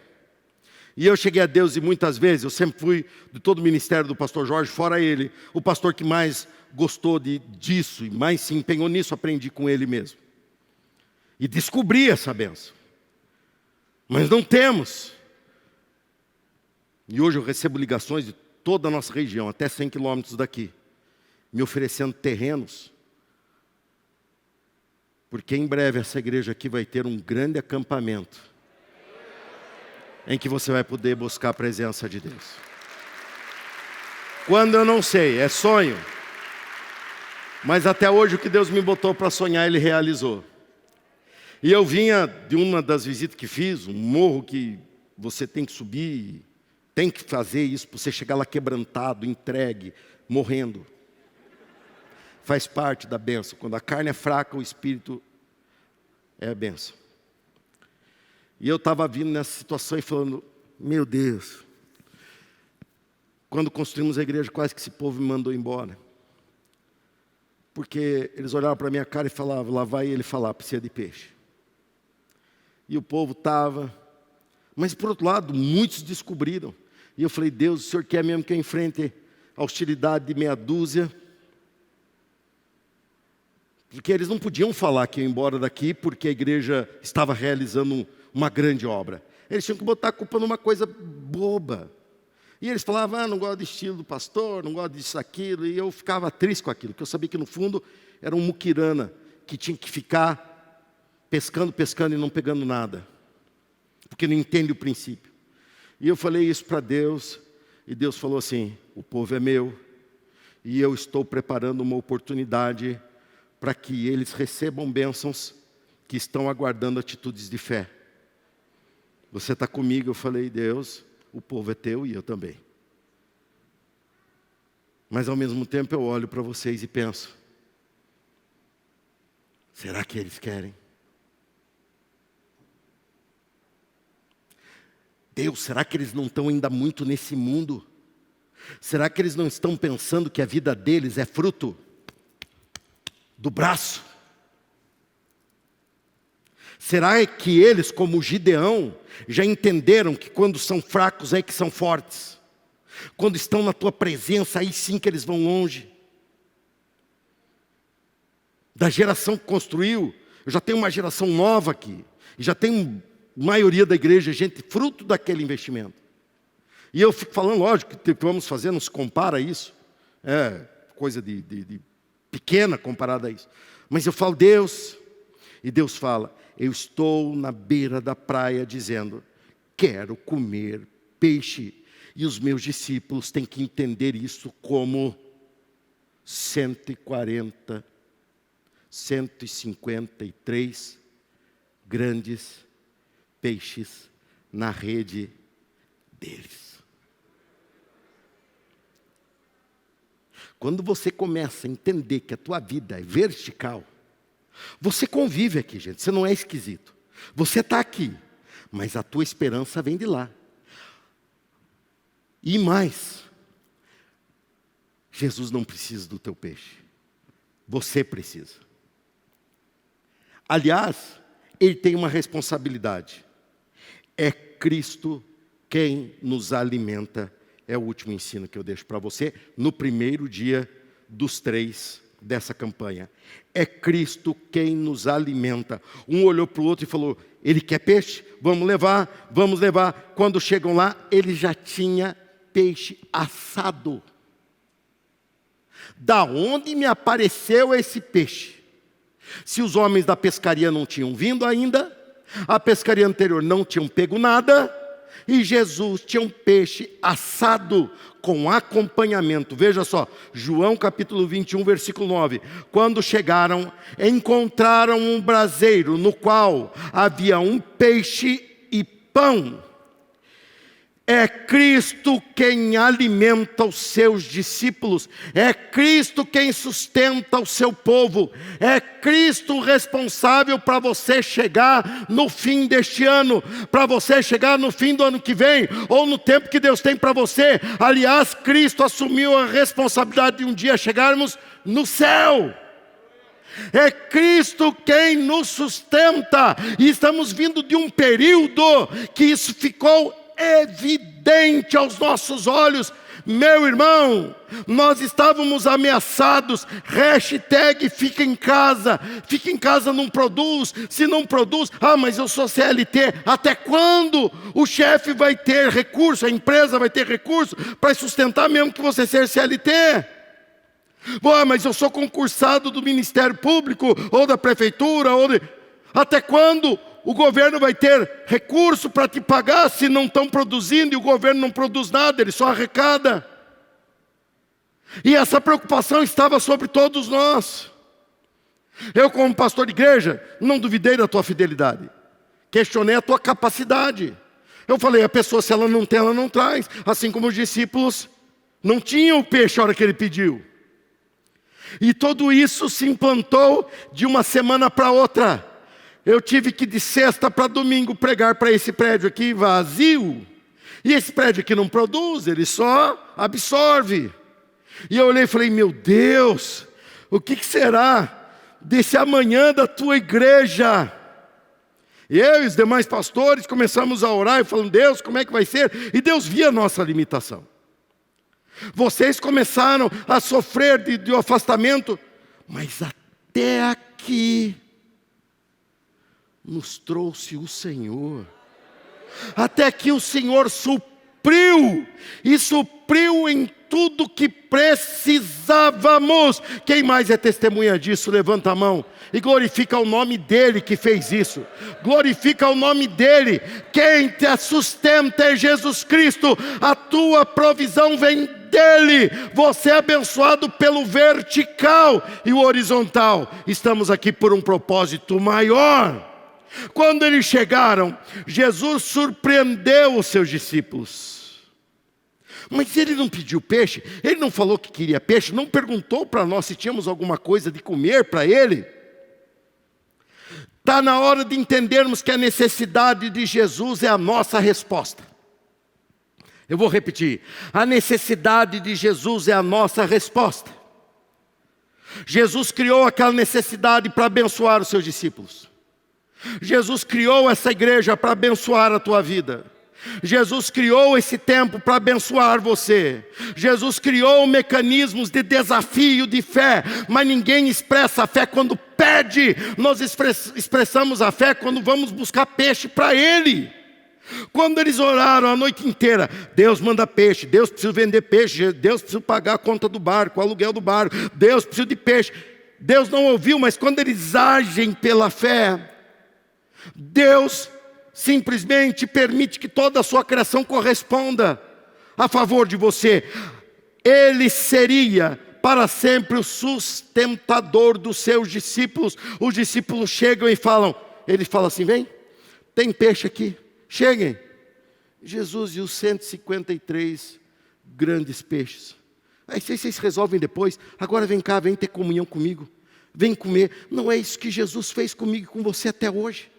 E eu cheguei a Deus e muitas vezes, eu sempre fui, de todo o ministério do pastor Jorge, fora ele, o pastor que mais gostou disso e mais se empenhou nisso, aprendi com ele mesmo. E descobri essa bênção. Mas não temos. E hoje eu recebo ligações de toda a nossa região, até 100 quilômetros daqui, me oferecendo terrenos, porque em breve essa igreja aqui vai ter um grande acampamento, em que você vai poder buscar a presença de Deus. Quando eu não sei, é sonho. Mas até hoje o que Deus me botou para sonhar, Ele realizou. E eu vinha de uma das visitas que fiz, um morro que você tem que subir, tem que fazer isso, para você chegar lá quebrantado, entregue, morrendo. Faz parte da bênção. Quando a carne é fraca, o espírito é a bênção. E eu estava vindo nessa situação e falando: meu Deus, quando construímos a igreja, quase que esse povo me mandou embora. Porque eles olhavam para a minha cara e falavam: lá vai ele falar, precisa de peixe. E o povo estava. Mas por outro lado, muitos descobriram. E eu falei: Deus, o Senhor quer mesmo que eu enfrente a hostilidade de meia dúzia? Porque eles não podiam falar que eu ia embora daqui porque a igreja estava realizando uma grande obra. Eles tinham que botar a culpa numa coisa boba. E eles falavam: não gosto do estilo do pastor, não gosto disso, aquilo. E eu ficava triste com aquilo, porque eu sabia que no fundo era um muquirana que tinha que ficar pescando e não pegando nada, porque não entende o princípio. E eu falei isso para Deus, e Deus falou assim: o povo é meu, e eu estou preparando uma oportunidade para que eles recebam bênçãos que estão aguardando atitudes de fé. Você está comigo? Eu falei: Deus, o povo é teu e eu também. Mas ao mesmo tempo eu olho para vocês e penso: será que eles querem? Deus, será que eles não estão ainda muito nesse mundo? Será que eles não estão pensando que a vida deles é fruto do braço? Será que eles, como Gideão, já entenderam que quando são fracos é que são fortes? Quando estão na tua presença, aí sim que eles vão longe. Da geração que construiu, eu já tenho uma geração nova aqui, e já tem maioria da igreja, gente fruto daquele investimento. E eu fico falando, lógico, que vamos fazer, não se compara a isso. É coisa de pequena comparada a isso. Mas eu falo: Deus, e Deus fala: eu estou na beira da praia dizendo: quero comer peixe. E os meus discípulos têm que entender isso como 153 grandes peixes na rede deles. Quando você começa a entender que a tua vida é vertical, você convive aqui, gente, você não é esquisito. Você está aqui, mas a tua esperança vem de lá. E mais, Jesus não precisa do teu peixe, você precisa. Aliás, Ele tem uma responsabilidade: é Cristo quem nos alimenta. É o último ensino que eu deixo para você, no primeiro dia dos 3 dessa campanha. É Cristo quem nos alimenta. Um olhou para o outro e falou, ele quer peixe? Vamos levar, vamos levar. Quando chegam lá, ele já tinha peixe assado. Da onde me apareceu esse peixe? Se os homens da pescaria não tinham vindo ainda, a pescaria anterior não tinham pego nada, e Jesus tinha um peixe assado com acompanhamento. Veja só, João capítulo 21, versículo 9. Quando chegaram, encontraram um braseiro no qual havia um peixe e pão. É Cristo quem alimenta os seus discípulos. É Cristo quem sustenta o seu povo. É Cristo responsável para você chegar no fim deste ano, para você chegar no fim do ano que vem, ou no tempo que Deus tem para você. Aliás, Cristo assumiu a responsabilidade de um dia chegarmos no céu. É Cristo quem nos sustenta. E estamos vindo de um período que isso ficou evidente aos nossos olhos. Meu irmão, nós estávamos ameaçados. Hashtag fica em casa não produz. Se não produz, mas eu sou CLT. Até quando o chefe vai ter recurso, a empresa vai ter recurso para sustentar mesmo que você seja CLT? Mas eu sou concursado do Ministério Público ou da Prefeitura. Até quando o governo vai ter recurso para te pagar se não estão produzindo? E o governo não produz nada, ele só arrecada. E essa preocupação estava sobre todos nós. Eu, como pastor de igreja, não duvidei da tua fidelidade. Questionei a tua capacidade. Eu falei, a pessoa, se ela não tem, ela não traz. Assim como os discípulos não tinham o peixe a hora que ele pediu. E tudo isso se implantou de uma semana para outra. Eu tive que de sexta para domingo pregar para esse prédio aqui vazio. E esse prédio aqui não produz, ele só absorve. E eu olhei e falei, meu Deus, o que será desse amanhã da tua igreja? Eu e os demais pastores começamos a orar e falando, Deus, como é que vai ser? E Deus via a nossa limitação. Vocês começaram a sofrer de afastamento, mas até aqui nos trouxe o Senhor. Até que o Senhor supriu, e supriu em tudo que precisávamos. Quem mais é testemunha disso? Levanta a mão e glorifica o nome dEle que fez isso. Glorifica o nome dEle. Quem te sustenta é Jesus Cristo. A tua provisão vem dEle. Você é abençoado pelo vertical e o horizontal. Estamos aqui por um propósito maior. Quando eles chegaram, Jesus surpreendeu os seus discípulos. Mas ele não pediu peixe, ele não falou que queria peixe, não perguntou para nós se tínhamos alguma coisa de comer para ele. Está na hora de entendermos que a necessidade de Jesus é a nossa resposta. Eu vou repetir, a necessidade de Jesus é a nossa resposta. Jesus criou aquela necessidade para abençoar os seus discípulos. Jesus criou essa igreja para abençoar a tua vida. Jesus criou esse tempo para abençoar você. Jesus criou mecanismos de desafio de fé, mas ninguém expressa a fé quando pede. Nós expressamos a fé quando vamos buscar peixe para Ele. Quando eles oraram a noite inteira, Deus manda peixe, Deus precisa vender peixe, Deus precisa pagar a conta do barco, o aluguel do barco, Deus precisa de peixe. Deus não ouviu, mas quando eles agem pela fé, Deus simplesmente permite que toda a sua criação corresponda a favor de você. Ele seria para sempre o sustentador dos seus discípulos. Os discípulos chegam e falam, ele fala assim, vem, tem peixe aqui, cheguem. Jesus e os 153 grandes peixes. Aí vocês resolvem depois, agora vem cá, vem ter comunhão comigo, vem comer. Não é isso que Jesus fez comigo e com você até hoje.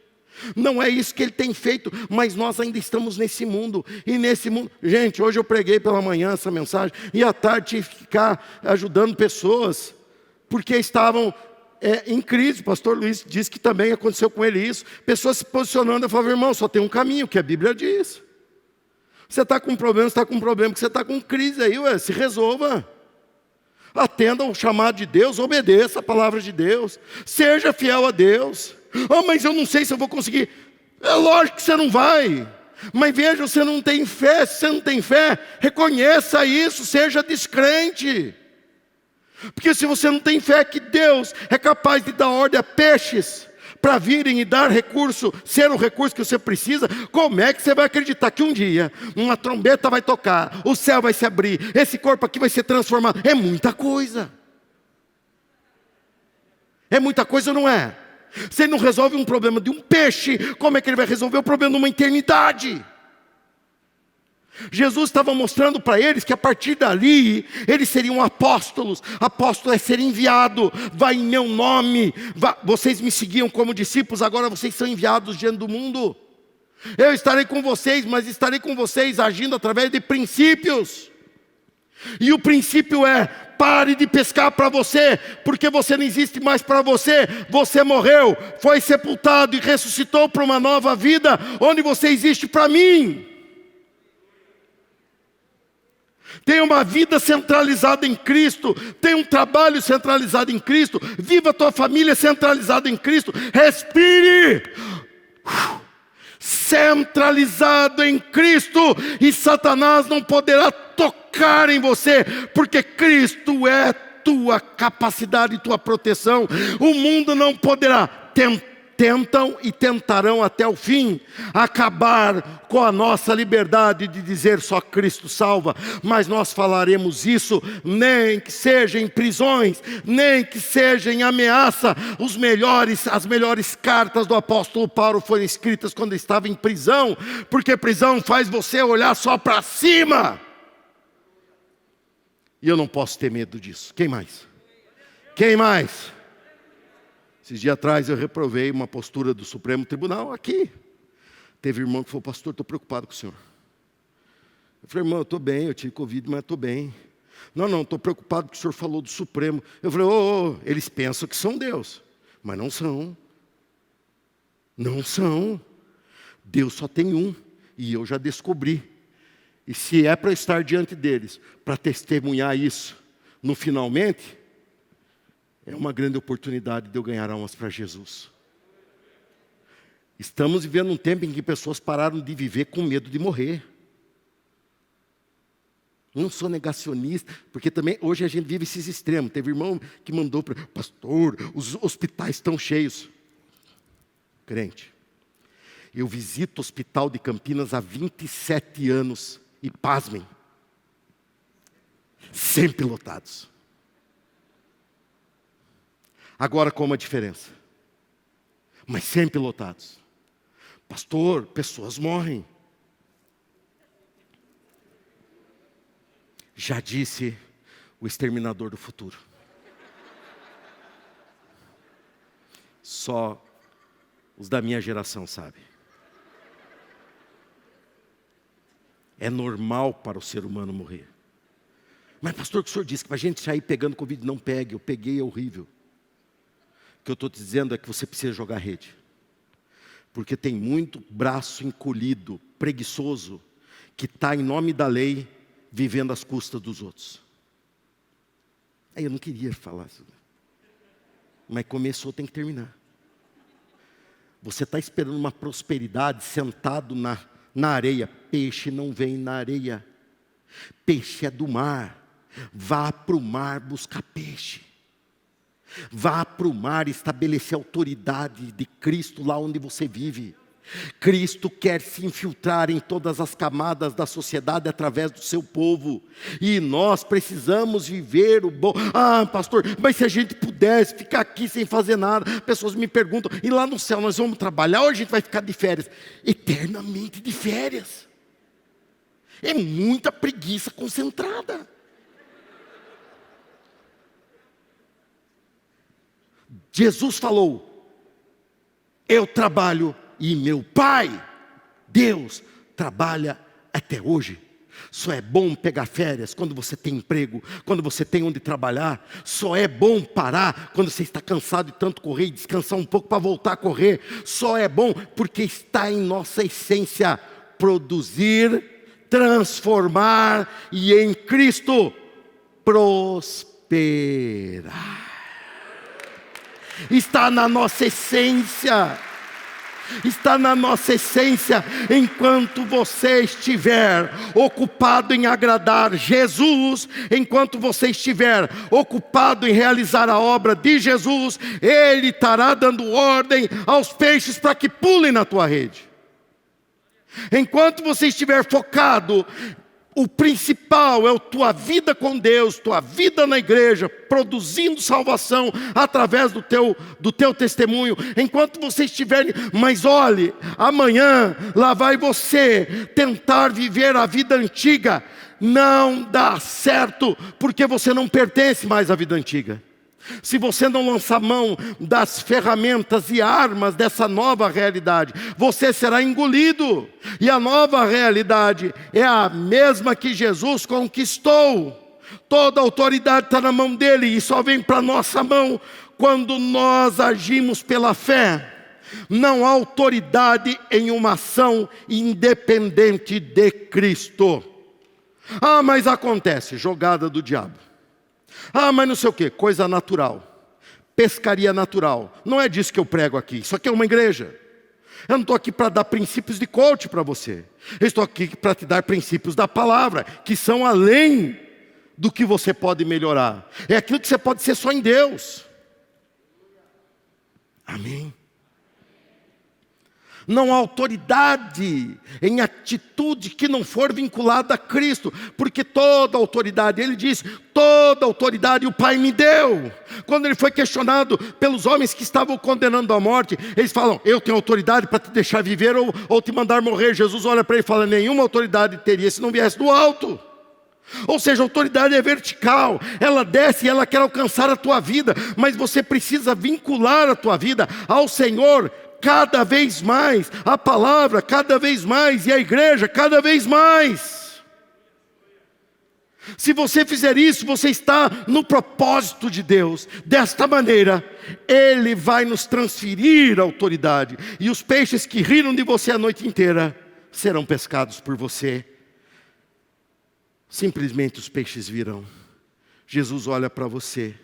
Não é isso que Ele tem feito, mas nós ainda estamos nesse mundo. E nesse mundo, gente, hoje eu preguei pela manhã essa mensagem, e à tarde tive que ficar ajudando pessoas, porque estavam em crise. O pastor Luiz disse que também aconteceu com ele isso. Pessoas se posicionando, eu falava, irmão, só tem um caminho, que a Bíblia diz. Você está com problema, porque você está com crise aí, se resolva. Atenda ao chamado de Deus, obedeça a palavra de Deus, seja fiel a Deus. Mas eu não sei se eu vou conseguir. É lógico que você não vai. Mas veja, você não tem fé. Se você não tem fé, reconheça isso, seja descrente. Porque se você não tem fé que Deus é capaz de dar ordem a peixes para virem e dar recurso, ser o recurso que você precisa, como é que você vai acreditar que um dia uma trombeta vai tocar, o céu vai se abrir, esse corpo aqui vai ser transformado? É muita coisa. É muita coisa, não é? Se ele não resolve um problema de um peixe, como é que ele vai resolver o problema de uma eternidade? Jesus estava mostrando para eles que a partir dali, eles seriam apóstolos. Apóstolo é ser enviado, vai em meu nome. Vocês me seguiam como discípulos, agora vocês são enviados diante do mundo. Eu estarei com vocês, mas estarei com vocês agindo através de princípios. E o princípio é: pare de pescar para você, porque você não existe mais para você. Você morreu, foi sepultado e ressuscitou para uma nova vida, onde você existe para mim. Tenha uma vida centralizada em Cristo, tenha um trabalho centralizado em Cristo, viva a tua família centralizada em Cristo, respire, centralizado em Cristo, e Satanás não poderá tocar em você, porque Cristo é tua capacidade e tua proteção. O mundo não poderá. Tentam e tentarão até o fim acabar com a nossa liberdade de dizer só Cristo salva, mas nós falaremos isso, nem que seja em prisões, nem que seja em ameaça. As melhores cartas do apóstolo Paulo foram escritas quando ele estava em prisão, porque prisão faz você olhar só para cima, e eu não posso ter medo disso. Quem mais? Quem mais? Esses dias atrás eu reprovei uma postura do Supremo Tribunal aqui. Teve irmão que falou: pastor, estou preocupado com o senhor. Eu falei: irmão, eu estou bem, eu tive Covid, mas estou bem. Não, estou preocupado porque o senhor falou do Supremo. Eu falei: eles pensam que são Deus, mas não são. Não são. Deus só tem um, e eu já descobri. E se é para estar diante deles, para testemunhar isso, no finalmente, é uma grande oportunidade de eu ganhar almas para Jesus. Estamos vivendo um tempo em que pessoas pararam de viver com medo de morrer. Não sou negacionista, porque também hoje a gente vive esses extremos. Teve irmão que mandou para pastor, os hospitais estão cheios. Crente, eu visito o hospital de Campinas há 27 anos e pasmem, sempre lotados. Agora com uma diferença, mas sempre lotados. Pastor, pessoas morrem. Já disse o exterminador do futuro. Só os da minha geração sabem. É normal para o ser humano morrer. Mas pastor, o que o senhor disse? Que para a gente sair pegando Covid? Não pegue, eu peguei, é horrível. O que eu estou te dizendo é que você precisa jogar rede. Porque tem muito braço encolhido, preguiçoso, que está em nome da lei, vivendo às custas dos outros. Aí eu não queria falar isso. Mas começou, tem que terminar. Você está esperando uma prosperidade sentado na areia. Peixe não vem na areia. Peixe é do mar. Vá para o mar buscar peixe. Vá para o mar estabelecer a autoridade de Cristo lá onde você vive. Cristo quer se infiltrar em todas as camadas da sociedade através do seu povo. E nós precisamos viver o bom. Pastor, mas se a gente pudesse ficar aqui sem fazer nada. Pessoas me perguntam: e lá no céu nós vamos trabalhar ou a gente vai ficar de férias? Eternamente de férias. É muita preguiça concentrada. Jesus falou: eu trabalho e meu Pai, Deus, trabalha até hoje. Só é bom pegar férias quando você tem emprego, quando você tem onde trabalhar. Só é bom parar quando você está cansado de tanto correr e descansar um pouco para voltar a correr. Só é bom porque está em nossa essência produzir transformar e em Cristo prosperar. Está na nossa essência. Está na nossa essência. Enquanto você estiver ocupado em agradar Jesus, enquanto você estiver ocupado em realizar a obra de Jesus, Ele estará dando ordem aos peixes para que pulem na tua rede. Enquanto você estiver focado, o principal é a tua vida com Deus, tua vida na igreja, produzindo salvação através do teu testemunho. Enquanto você estiver, mas olhe, amanhã lá vai você tentar viver a vida antiga. Não dá certo, porque você não pertence mais à vida antiga. Se você não lançar mão das ferramentas e armas dessa nova realidade, você será engolido. E a nova realidade é a mesma que Jesus conquistou. Toda a autoridade está na mão dele e só vem para a nossa mão quando nós agimos pela fé. Não há autoridade em uma ação independente de Cristo. Ah, mas acontece, jogada do diabo. Ah, mas não sei o que, coisa natural, pescaria natural. Não é disso que eu prego aqui, isso aqui é uma igreja. Eu não estou aqui para dar princípios de coach para você. Eu estou aqui para te dar princípios da palavra, que são além do que você pode melhorar. É aquilo que você pode ser só em Deus. Amém? Não há autoridade em atitude que não for vinculada a Cristo, porque toda autoridade, ele diz, toda autoridade o Pai me deu. Quando ele foi questionado pelos homens que estavam condenando à morte, eles falam, eu tenho autoridade para te deixar viver ou te mandar morrer. Jesus olha para ele e fala, nenhuma autoridade teria se não viesse do alto. Ou seja, a autoridade é vertical, ela desce e ela quer alcançar a tua vida, mas você precisa vincular a tua vida ao Senhor cada vez mais, a palavra cada vez mais e a igreja cada vez mais. Se você fizer isso, você está no propósito de Deus. Desta maneira, Ele vai nos transferir a autoridade, e os peixes que riram de você a noite inteira serão pescados por você. Simplesmente os peixes virão. Jesus olha para você,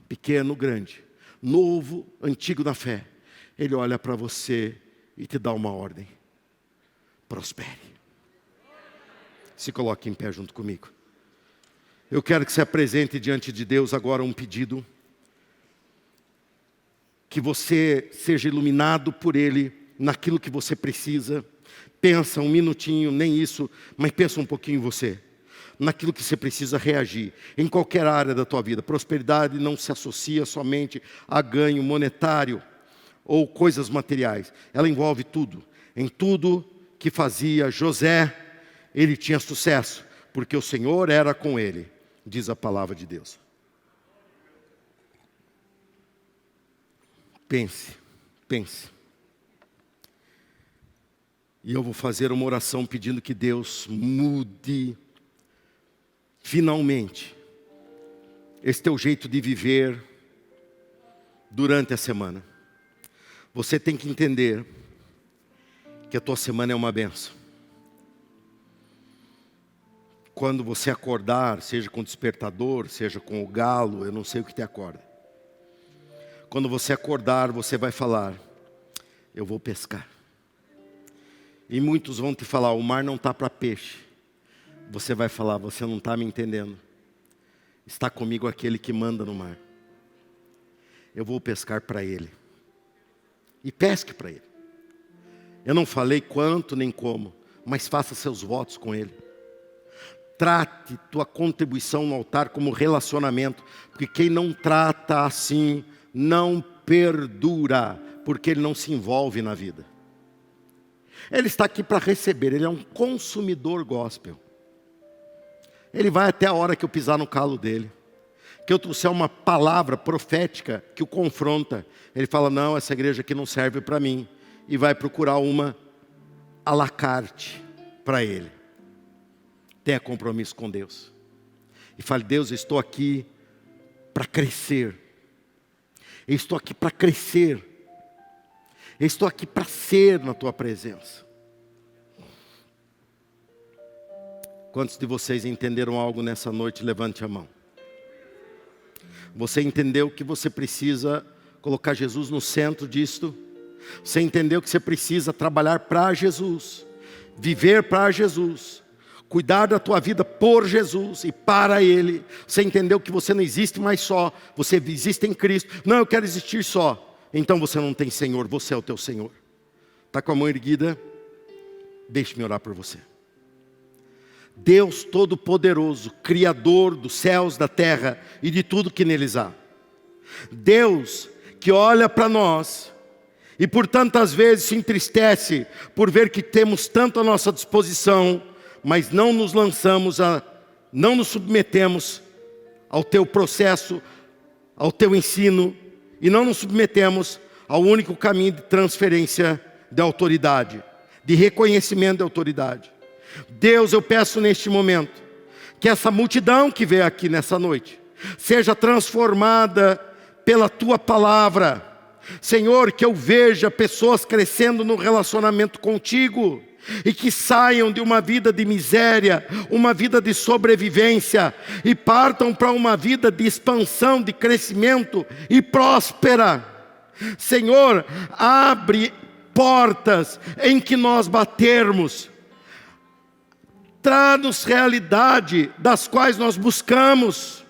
pequeno, grande, novo, antigo na fé. Ele olha para você e te dá uma ordem. Prospere. Se coloque em pé junto comigo. Eu quero que você apresente diante de Deus agora um pedido. Que você seja iluminado por Ele naquilo que você precisa. Pensa um minutinho, nem isso, mas pensa um pouquinho em você. Naquilo que você precisa reagir, em qualquer área da tua vida. Prosperidade não se associa somente a ganho monetário ou coisas materiais. Ela envolve tudo. Em tudo que fazia José, ele tinha sucesso, porque o Senhor era com ele, diz a palavra de Deus. Pense. E eu vou fazer uma oração pedindo que Deus mude finalmente esse teu jeito de viver durante a semana. Você tem que entender que a tua semana é uma bênção. Quando você acordar, seja com o despertador, seja com o galo, eu não sei o que te acorda. Quando você acordar, você vai falar, eu vou pescar. E muitos vão te falar, o mar não está para peixe. Você vai falar, você não está me entendendo. Está comigo aquele que manda no mar. Eu vou pescar para Ele. E pesque para Ele. Eu não falei quanto nem como, mas faça seus votos com Ele. Trate tua contribuição no altar como relacionamento, porque quem não trata assim não perdura, porque ele não se envolve na vida. Ele está aqui para receber, ele é um consumidor gospel. Ele vai até a hora que eu pisar no calo dele. Que eu trouxer uma palavra profética que o confronta. Ele fala, não, essa igreja aqui não serve para mim. E vai procurar uma à la carte para ele. Tenha compromisso com Deus. E fale, Deus, eu estou aqui para crescer. Eu estou aqui para crescer. Eu estou aqui para ser na tua presença. Quantos de vocês entenderam algo nessa noite? Levante a mão. Você entendeu que você precisa colocar Jesus no centro disto? Você entendeu que você precisa trabalhar para Jesus, viver para Jesus, cuidar da tua vida por Jesus e para Ele. Você entendeu que você não existe mais só, você existe em Cristo. Não, eu quero existir só. Então você não tem Senhor, você é o teu Senhor. Está com a mão erguida? Deixe-me orar por você. Deus Todo-Poderoso, Criador dos céus, da terra e de tudo que neles há. Deus que olha para nós e por tantas vezes se entristece por ver que temos tanto à nossa disposição, mas não nos lançamos não nos submetemos ao teu processo, ao teu ensino, e não nos submetemos ao único caminho de transferência de autoridade, de reconhecimento de autoridade. Deus, eu peço neste momento, que essa multidão que veio aqui nessa noite, seja transformada pela Tua Palavra. Senhor, que eu veja pessoas crescendo no relacionamento contigo, e que saiam de uma vida de miséria, uma vida de sobrevivência, e partam para uma vida de expansão, de crescimento e próspera. Senhor, abre portas em que nós batermos, traz-nos realidade das quais nós buscamos,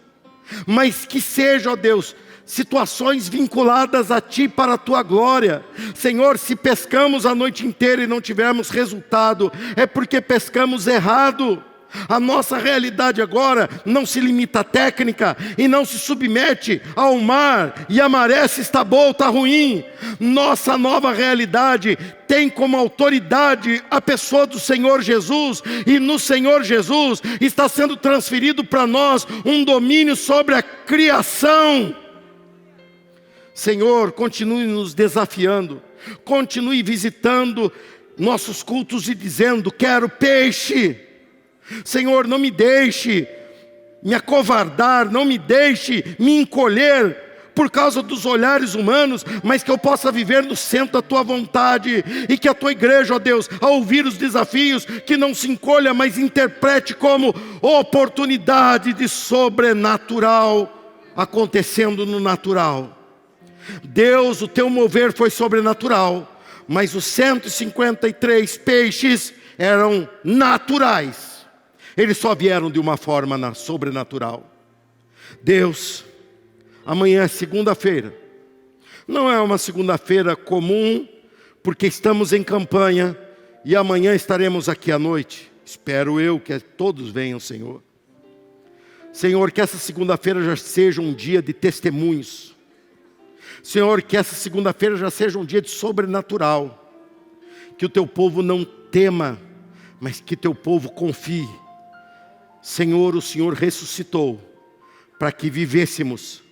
mas que seja, ó Deus, situações vinculadas a Ti para a Tua glória. Senhor, se pescamos a noite inteira e não tivermos resultado, é porque pescamos errado. A nossa realidade agora não se limita à técnica e não se submete ao mar e a maré se está boa ou está ruim. Nossa nova realidade tem como autoridade a pessoa do Senhor Jesus, e no Senhor Jesus está sendo transferido para nós um domínio sobre a criação. Senhor, continue nos desafiando, continue visitando nossos cultos e dizendo: quero peixe. Senhor, não me deixe me acovardar, não me deixe me encolher por causa dos olhares humanos, mas que eu possa viver no centro da Tua vontade, e que a Tua igreja, ó Deus, ao ouvir os desafios, que não se encolha, mas interprete como oportunidade de sobrenatural acontecendo no natural. Deus, o Teu mover foi sobrenatural, mas os 153 peixes eram naturais. Eles só vieram de uma forma sobrenatural. Deus, amanhã é segunda-feira. Não é uma segunda-feira comum, porque estamos em campanha, e amanhã estaremos aqui à noite. Espero eu que todos venham, Senhor. Senhor, que essa segunda-feira já seja um dia de testemunhos. Senhor, que essa segunda-feira já seja um dia de sobrenatural. Que o Teu povo não tema, mas que Teu povo confie. Senhor, o Senhor ressuscitou para que vivêssemos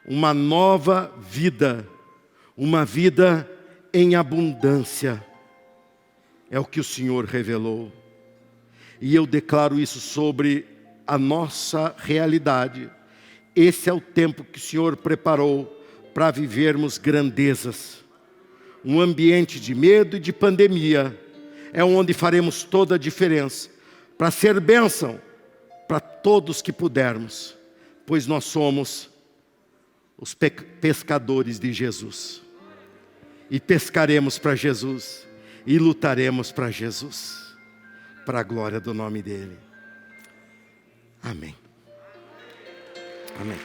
uma nova vida, uma vida em abundância. É o que o Senhor revelou. E eu declaro isso sobre a nossa realidade. Esse é o tempo que o Senhor preparou para vivermos grandezas. Um ambiente de medo e de pandemia é onde faremos toda a diferença, para ser bênção para todos que pudermos, pois nós somos os pescadores de Jesus, e pescaremos para Jesus, e lutaremos para Jesus, para a glória do nome dEle. Amém. Amém.